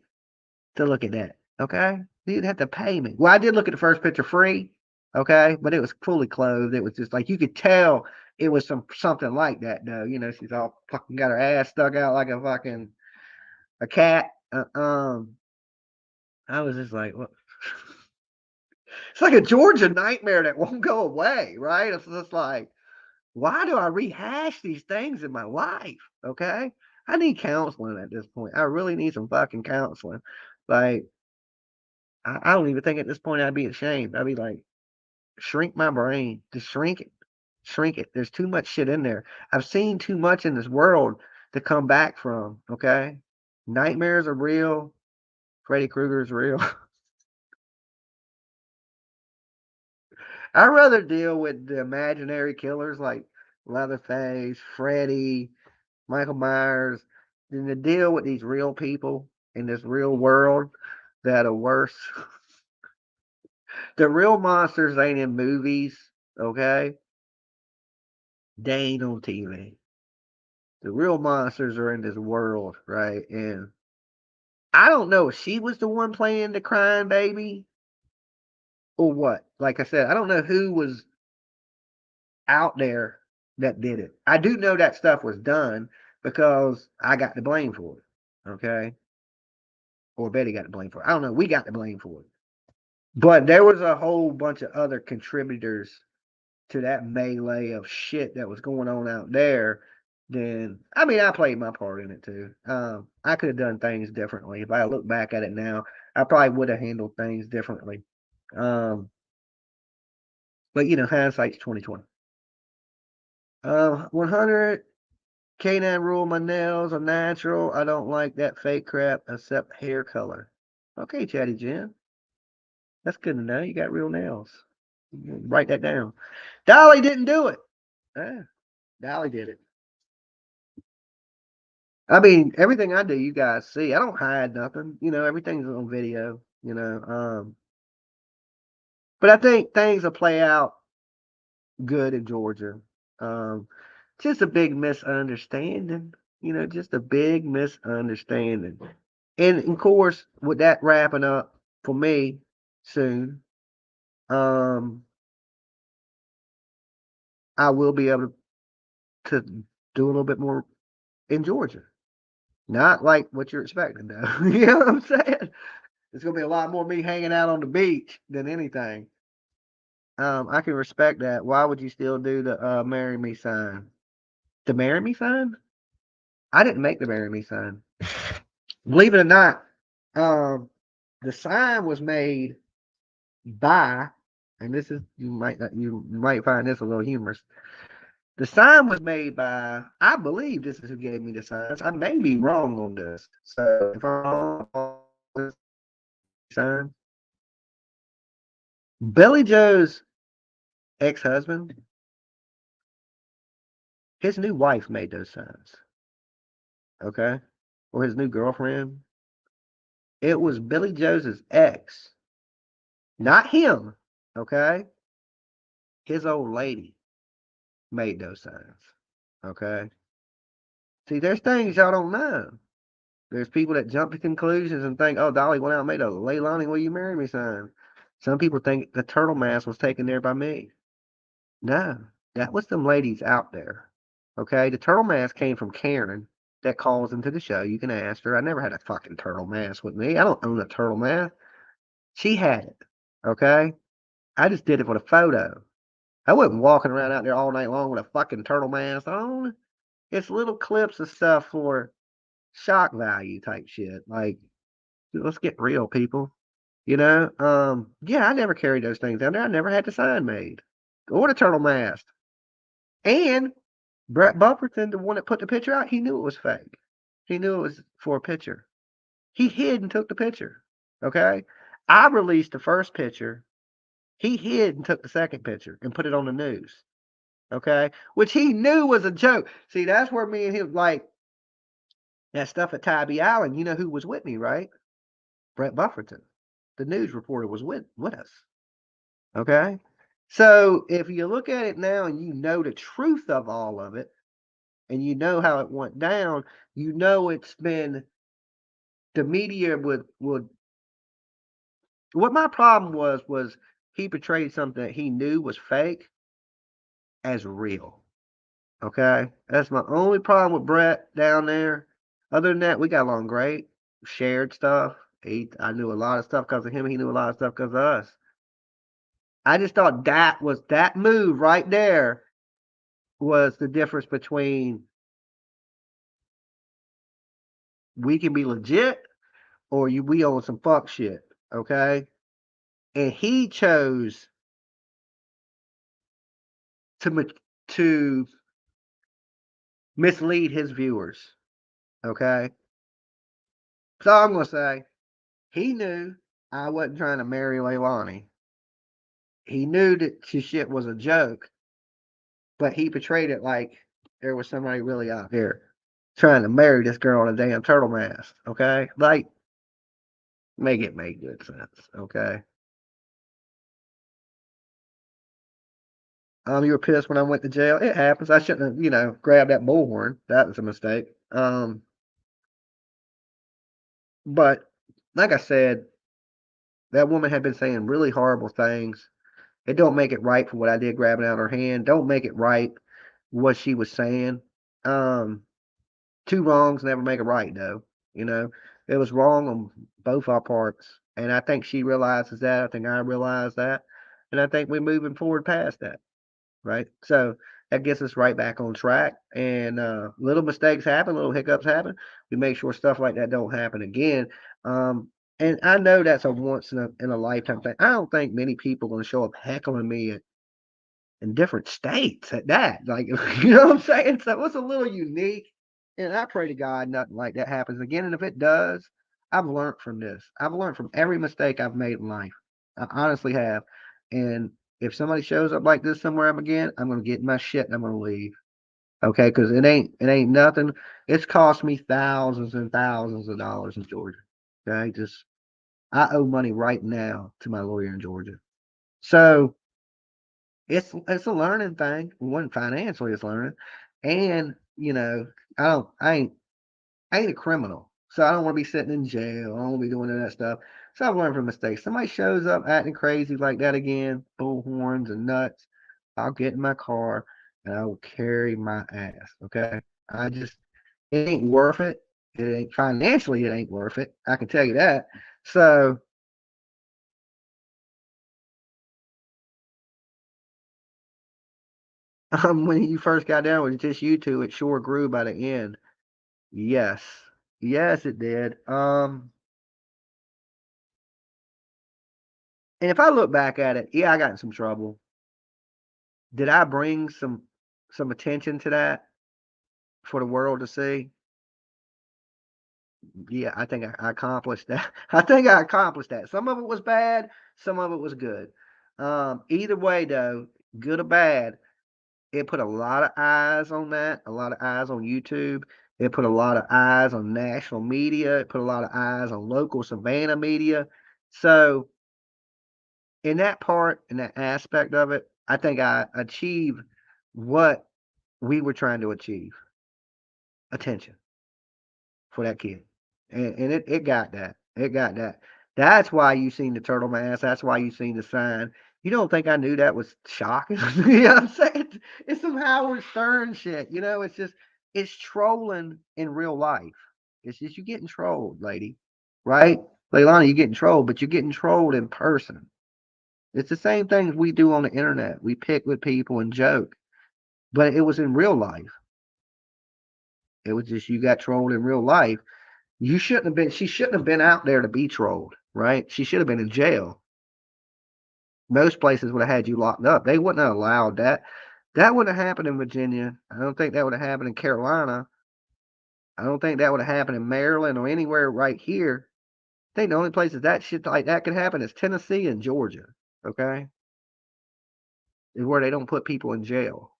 to look at that. Okay? You'd have to pay me. Well, I did look at the first picture free. Okay, but it was fully clothed. It was just like you could tell it was something like that though. You know, she's all fucking got her ass stuck out like a fucking a cat. I was just like, what? It's like a Georgia nightmare that won't go away, right? It's just like, why do I rehash these things in my life? Okay. I need counseling at this point. I really need some fucking counseling. Like, I don't even think at this point I'd be ashamed. I'd be like, shrink my brain. Just shrink it. Shrink it. There's too much shit in there. I've seen too much in this world to come back from. Okay. Nightmares are real. Freddy Krueger is real. I'd rather deal with the imaginary killers like Leatherface, Freddy, Michael Myers, than to deal with these real people in this real world that are worse. The real monsters ain't in movies, okay? They ain't on TV. The real monsters are in this world, right? And I don't know if she was the one playing the crying baby or what. Like I said, I don't know who was out there that did it. I do know that stuff was done because I got the blame for it. Okay. Or Betty got the blame for it. I don't know. We got the blame for it. But there was a whole bunch of other contributors to that melee of shit that was going on out there. Then I mean I played my part in it too. I could have done things differently. If I look back at it now, I probably would have handled things differently. Um, but hindsight's 2020. 100 Canine rule, my nails are natural. I don't like that fake crap except hair color. Okay, Chatty Jim. That's good to know. You got real nails. Write that down. Dolly didn't do it. Yeah, Dolly did it. I mean, everything I do, you guys see. I don't hide nothing. Everything's on video. But I think things will play out good in Georgia. Um, just a big misunderstanding. Just a big misunderstanding. And of course, with that wrapping up for me soon, um, I will be able to do a little bit more in Georgia. Not like what you're expecting, though. You know what I'm saying? It's gonna be a lot more me hanging out on the beach than anything. I can respect that. Why would you still do the marry me sign? The marry me sign? I didn't make the marry me sign. Believe it or not, um, the sign was made by, and this is you might find this a little humorous. The sign was made by, I believe this is who gave me the signs. I may be wrong on this. So if I'm wrong on this sign, Billy Joe's ex-husband, his new wife made those signs. Okay? Or his new girlfriend. It was Billy Joe's ex, not him. Okay? His old lady made those signs. Okay? See, there's things y'all don't know. There's people that jump to conclusions and think, oh, Dolly went out and made a Leilani, will you marry me sign. Some people think the turtle mask was taken there by me. No, that was them ladies out there. Okay, the turtle mask came from Karen that calls into the show. You can ask her. I never had a fucking turtle mask with me. I don't own a turtle mask. She had it. Okay, I just did it for the photo. I wasn't walking around out there all night long with a fucking turtle mask on. It's little clips of stuff for shock value type shit. Like, let's get real, people. Yeah, I never carried those things down there. I never had the sign made or the turtle mask. And Brett Bufferton, the one that put the picture out, he knew it was fake. He knew it was for a picture. He hid and took the picture. Okay. I released the first picture. He hid and took the second picture and put it on the news. Okay. Which he knew was a joke. See, that's where me and him, like, that stuff at Tybee Island, you know who was with me, right? Brett Bufferton. The news reporter was with us. Okay. So if you look at it now and you know the truth of all of it, and you know how it went down, it's been the media would what my problem was he portrayed something that he knew was fake as real. Okay? That's my only problem with Brett down there. Other than that, we got along great. Shared stuff. I knew a lot of stuff because of him. He knew a lot of stuff because of us. I just thought that move right there was the difference between we can be legit or we on some fuck shit. Okay, and he chose to to mislead his viewers. Okay, so I'm gonna say he knew I wasn't trying to marry Leilani. He knew that his shit was a joke, but he portrayed it like there was somebody really out there trying to marry this girl in a damn turtle mask. Okay, like make it make good sense. Okay. You were pissed when I went to jail. It happens. I shouldn't have, grabbed that bullhorn. That was a mistake. But like I said, that woman had been saying really horrible things. It don't make it right for what I did grabbing out her hand. Don't make it right what she was saying. Um, Two wrongs never make a right, though. You know, it was wrong on both our parts, and I think she realizes that. I think I realize that, and I think we're moving forward past that. Right, so that gets us right back on track. And little mistakes happen, little hiccups happen. We make sure stuff like that don't happen again. And I know that's a once in a lifetime thing. I don't think many people are going to show up heckling me in different states at that. Like, you know what I'm saying? So it was a little unique. And I pray to God nothing like that happens again. And if it does, I've learned from this. I've learned from every mistake I've made in life. I honestly have. And if somebody shows up like this somewhere again, I'm gonna get my shit and I'm gonna leave. Okay, because it ain't nothing. It's cost me thousands and thousands of dollars in Georgia. Okay, just I owe money right now to my lawyer in Georgia. So it's a learning thing. One financially it's learning. And, I ain't a criminal. So I don't want to be sitting in jail. I don't want to be doing that stuff. So I've learned from mistakes. Somebody shows up acting crazy like that again, bullhorns and nuts. I'll get in my car and I will carry my ass. Okay. It ain't worth it. It ain't financially, it ain't worth it. I can tell you that. So, when you first got down with just you two, it sure grew by the end. Yes. Yes, it did. And if I look back at it, yeah, I got in some trouble. Did I bring some attention to that for the world to see? Yeah, I think I accomplished that. I think I accomplished that. Some of it was bad, some of it was good. Either way, though, good or bad, it put a lot of eyes on that, a lot of eyes on YouTube. It put a lot of eyes on national media. It put a lot of eyes on local Savannah media. So, in that part, in that aspect of it, I think I achieved what we were trying to achieve, attention for that kid. And it got that. It got that. That's why you seen the turtle mask. That's why you seen the sign. You don't think I knew that was shocking? You know what I'm saying? It's some Howard Stern shit. It's trolling in real life. It's just you getting trolled, lady. Right? Leilani, you're getting trolled, but you're getting trolled in person. It's the same things we do on the internet. We pick with people and joke, but it was in real life. It was just you got trolled in real life. She shouldn't have been out there to be trolled, right? She should have been in jail. Most places would have had you locked up. They wouldn't have allowed that. That wouldn't have happened in Virginia. I don't think that would have happened in Carolina. I don't think that would have happened in Maryland or anywhere right here. I think the only places that shit like that could happen is Tennessee and Georgia. Okay, is where they don't put people in jail.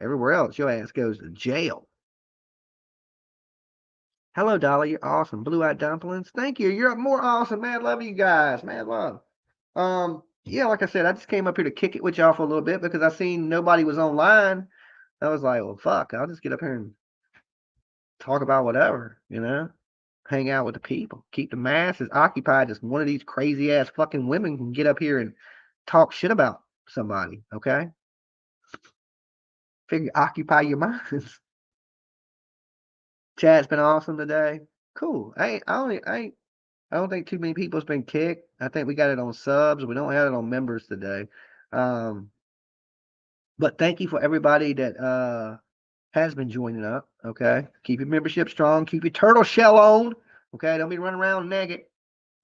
Everywhere else, your ass goes to jail. Hello, Dolly. You're awesome. Blue eyed dumplings. Thank you. You're more awesome. Mad love you guys. Mad love. Yeah, like I said, I just came up here to kick it with y'all for a little bit because I seen nobody was online. I was like, well, fuck, I'll just get up here and talk about whatever, hang out with the people, keep the masses occupied. Just one of these crazy ass fucking women can get up here and talk shit about somebody, okay? Figure occupy your minds. Chat's been awesome today. Cool. I don't think too many people's been kicked. I think we got it on subs. We don't have it on members today. Um, but thank you for everybody that has been joining up. Okay, keep your membership strong. Keep your turtle shell on. Okay, don't be running around naked.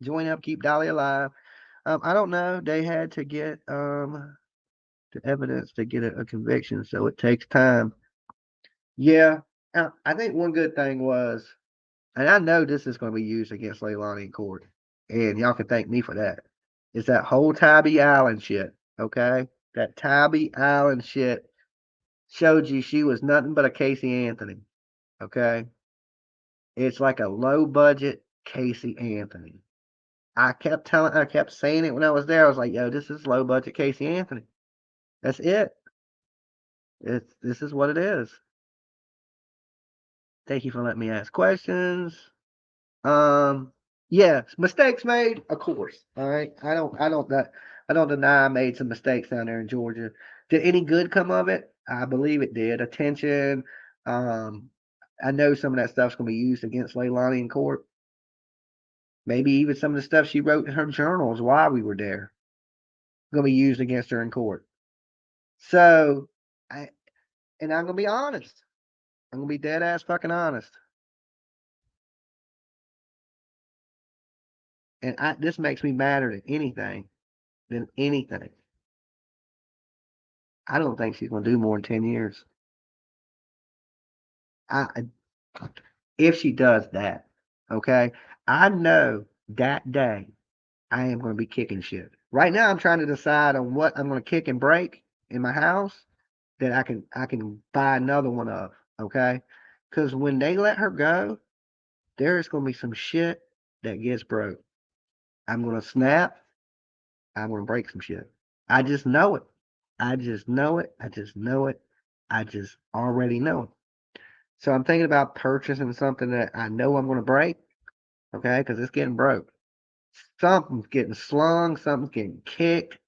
Join up. Keep Dolly alive. I don't know. They had to get the evidence to get a conviction, so it takes time. Yeah, I think one good thing was, and I know this is going to be used against Leilani in court, and y'all can thank me for that. Is that whole Tybee Island shit? Okay, that Tybee Island shit showed you she was nothing but a Casey Anthony. Okay, it's like a low budget Casey Anthony. I kept saying it when I was there. I was like, yo, this is low budget Casey Anthony. That's it. This is what it is. Thank you for letting me ask questions. Um, yeah, mistakes made, of course. All right. I don't deny I made some mistakes down there in Georgia. Did any good come of it? I believe it did. Attention. Um, I know some of that stuff's gonna be used against Leilani in court. Maybe even some of the stuff she wrote in her journals while we were there gonna be used against her in court. So and I'm gonna be honest. I'm gonna be dead ass fucking honest. And this makes me madder than anything. Than anything. I don't think she's gonna do more than 10 years. I if she does that, okay? I know that day I am gonna be kicking shit. Right now I'm trying to decide on what I'm gonna kick and break in my house that I can buy another one of, okay? Because when they let her go, there is gonna be some shit that gets broke. I'm gonna snap, I'm gonna break some shit. I just know it. I just know it. I just know it. I just already know it. So I'm thinking about purchasing something that I know I'm going to break, okay? Because it's getting broke. Something's getting slung, something's getting kicked.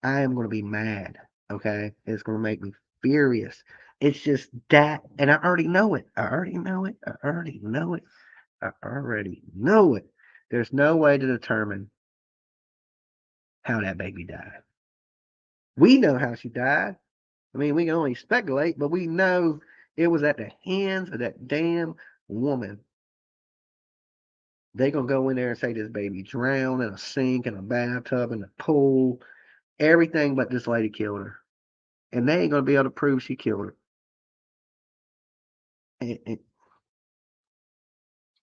I am going to be mad, okay? It's going to make me furious. It's just that, and I already know it. I already know it. I already know it. I already know it. There's no way to determine how that baby died. We know how she died. I mean, we can only speculate, but we know it was at the hands of that damn woman. They gonna go in there and say this baby drowned in a sink, in a bathtub, in a pool, everything but this lady killed her. And they ain't gonna be able to prove she killed her. And, and,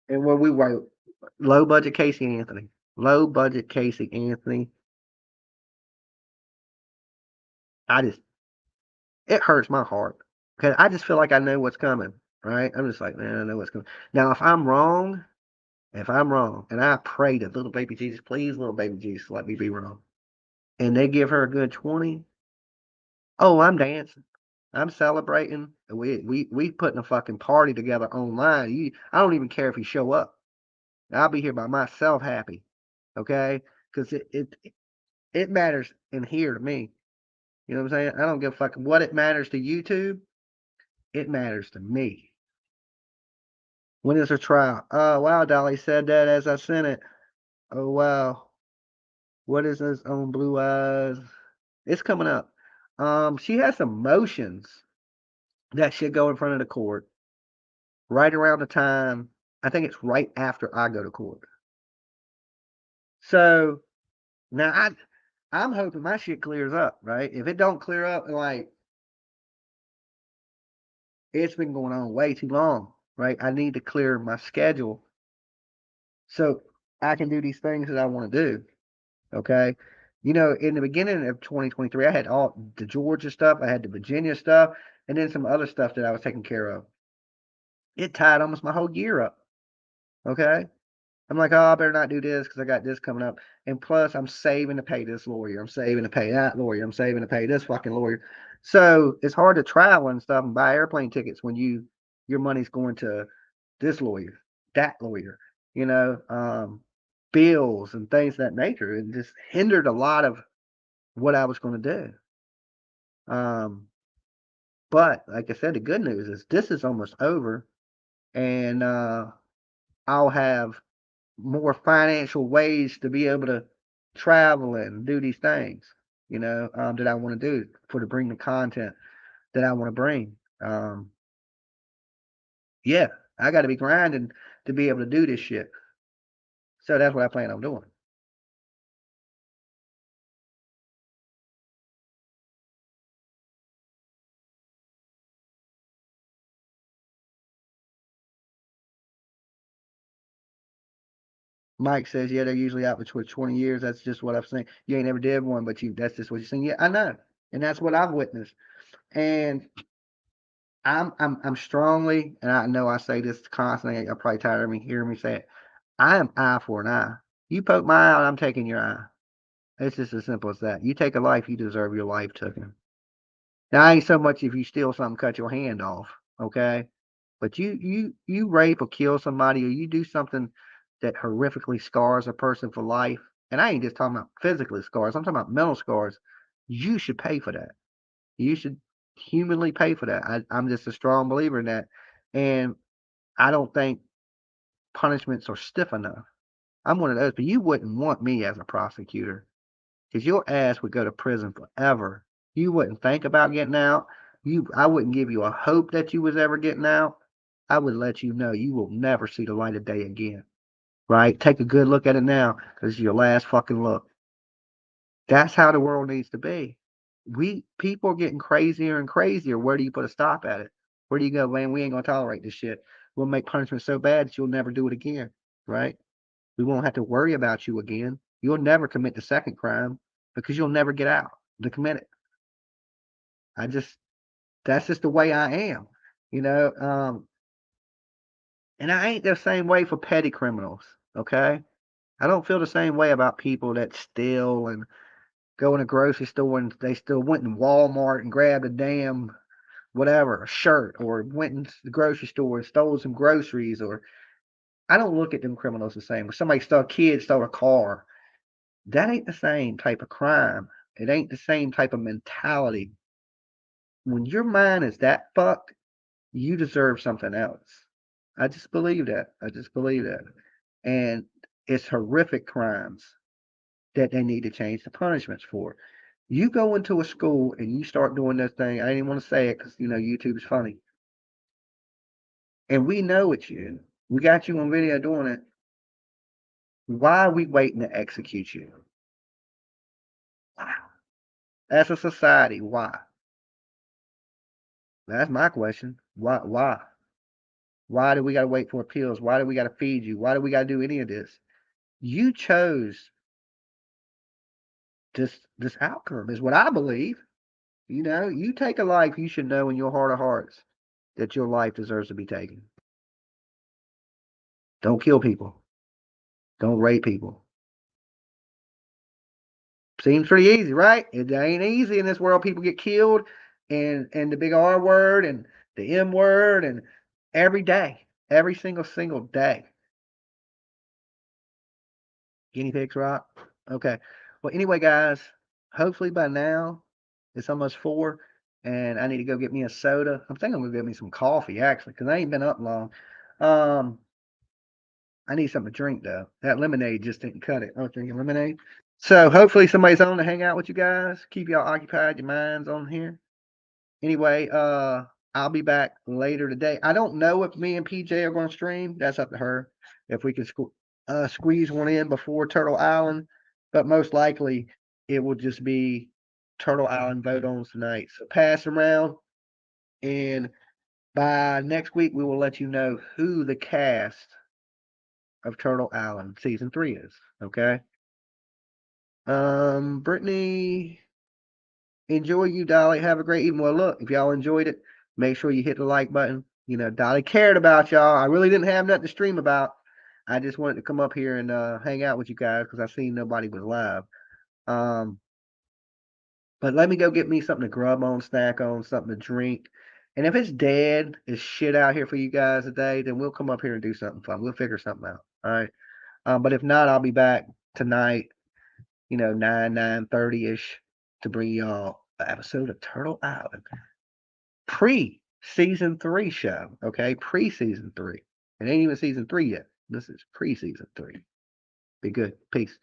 and when we wrote low budget Casey Anthony, low budget Casey Anthony, I just it hurts my heart. Cause I just feel like I know what's coming. Right? I'm just like, man, I know what's coming. Now if I'm wrong, and I pray to little baby Jesus, please, little baby Jesus, let me be wrong. And they give her a good 20, oh, I'm dancing. I'm celebrating. We putting a fucking party together online. I don't even care if you show up. I'll be here by myself happy. Okay? Because it matters in here to me. You know what I'm saying? I don't give a fuck what it matters to YouTube. It matters to me. When is her trial? Oh wow, Dolly said that as I sent it. Oh wow. What is this on Blue Eyes? It's coming up. She has some motions that should go in front of the court right around the time. I think it's right after I go to court. So now I'm hoping my shit clears up, right? If it don't clear up, like it's been going on way too long, right? I need to clear my schedule so I can do these things that I want to do. Okay. You know, in the beginning of 2023, I had all the Georgia stuff, I had the Virginia stuff, and then some other stuff that I was taking care of. It tied almost my whole year up. Okay. I'm like, oh, I better not do this because I got this coming up. And plus, I'm saving to pay this lawyer. I'm saving to pay that lawyer. I'm saving to pay this fucking lawyer. So it's hard to travel and stuff and buy airplane tickets when your money's going to this lawyer, that lawyer, you know, bills and things of that nature. It just hindered a lot of what I was going to do. But like I said, the good news is this is almost over. and I'll have more financial ways to be able to travel and do these things, that I want to do to bring the content that I want to bring. Yeah, I got to be grinding to be able to do this shit. So that's what I plan on doing. Mike says, yeah, they're usually out for 20 years. That's just what I've seen. You ain't never did one, but that's just what you've seen. Yeah, I know. And that's what I've witnessed. And I'm strongly, and I know I say this constantly, you're probably tired of me hearing me say it. I am eye for an eye. You poke my eye out, I'm taking your eye. It's just as simple as that. You take a life, you deserve your life taken. Now, I ain't so much if you steal something, cut your hand off, okay? But you rape or kill somebody, or you do something that horrifically scars a person for life. And I ain't just talking about physically scars. I'm talking about mental scars. You should pay for that. You should humanly pay for that. I'm just a strong believer in that, and I don't think punishments are stiff enough. I'm one of those, but you wouldn't want me as a prosecutor because your ass would go to prison forever. You wouldn't think about getting out. I wouldn't give you a hope that you was ever getting out. I would let you know you will never see the light of day again. Right? Take a good look at it now because it's your last fucking look. That's how the world needs to be. People are getting crazier and crazier. Where do you put a stop at it? Where do you go, man? We ain't gonna tolerate this shit. We'll make punishment so bad that you'll never do it again. Right? We won't have to worry about you again. You'll never commit the second crime because you'll never get out to commit it. I just That's just the way I am, you know. And I ain't the same way for petty criminals. Okay, I don't feel the same way about people that steal and go in a grocery store and they still went in Walmart and grabbed a damn whatever, a shirt, or went in the grocery store and stole some groceries. Or I don't look at them criminals the same. When somebody stole a kid, stole a car, that ain't the same type of crime. It ain't the same type of mentality. When your mind is that fucked, you deserve something else. I just believe that. I just believe that. And it's horrific crimes that they need to change the punishments for. You go into a school and you start doing this thing. I didn't want to say it because YouTube is funny, and we know it's you. We got you on video doing it. Why are we waiting to execute you? Why? As a society, why? That's my question. Why? Why? Why do we got to wait for appeals? Why do we got to feed you? Why do we got to do any of this? You chose this outcome, is what I believe. You take a life, you should know in your heart of hearts that your life deserves to be taken. Don't kill people. Don't rape people. Seems pretty easy, right? It ain't easy in this world. People get killed, and the big R word and the M word, and every day, every single day. Guinea pigs rock. Okay. Well, anyway, guys, hopefully by now it's almost 4, and I need to go get me a soda. I'm thinking I'm gonna get me some coffee actually, because I ain't been up long. Um, I need something to drink though. That lemonade just didn't cut it. I was drinking lemonade. So hopefully somebody's on to hang out with you guys. Keep y'all occupied, your minds on here. Anyway, I'll be back later today. I don't know if me and PJ are going to stream. That's up to her. If we can squeeze one in before Turtle Island, but most likely it will just be Turtle Island vote on tonight. So pass around, and by next week we will let you know who the cast of Turtle Island season 3 is. Okay. Brittany, enjoy you, Dolly. Have a great evening. Well, look, if y'all enjoyed it, make sure you hit the like button. Dolly cared about y'all. I really didn't have nothing to stream about. I just wanted to come up here and hang out with you guys because I seen nobody was live. Um, but let me go get me something to grub on, snack on, something to drink. And if it's dead as shit out here for you guys today, then we'll come up here and do something fun. We'll figure something out. All right. But if not, I'll be back tonight, 9:30 ish to bring y'all an episode of Turtle Island. Pre season 3 show. Okay, pre-season 3. It ain't even season 3 yet. This is pre-season 3. Be good. Peace.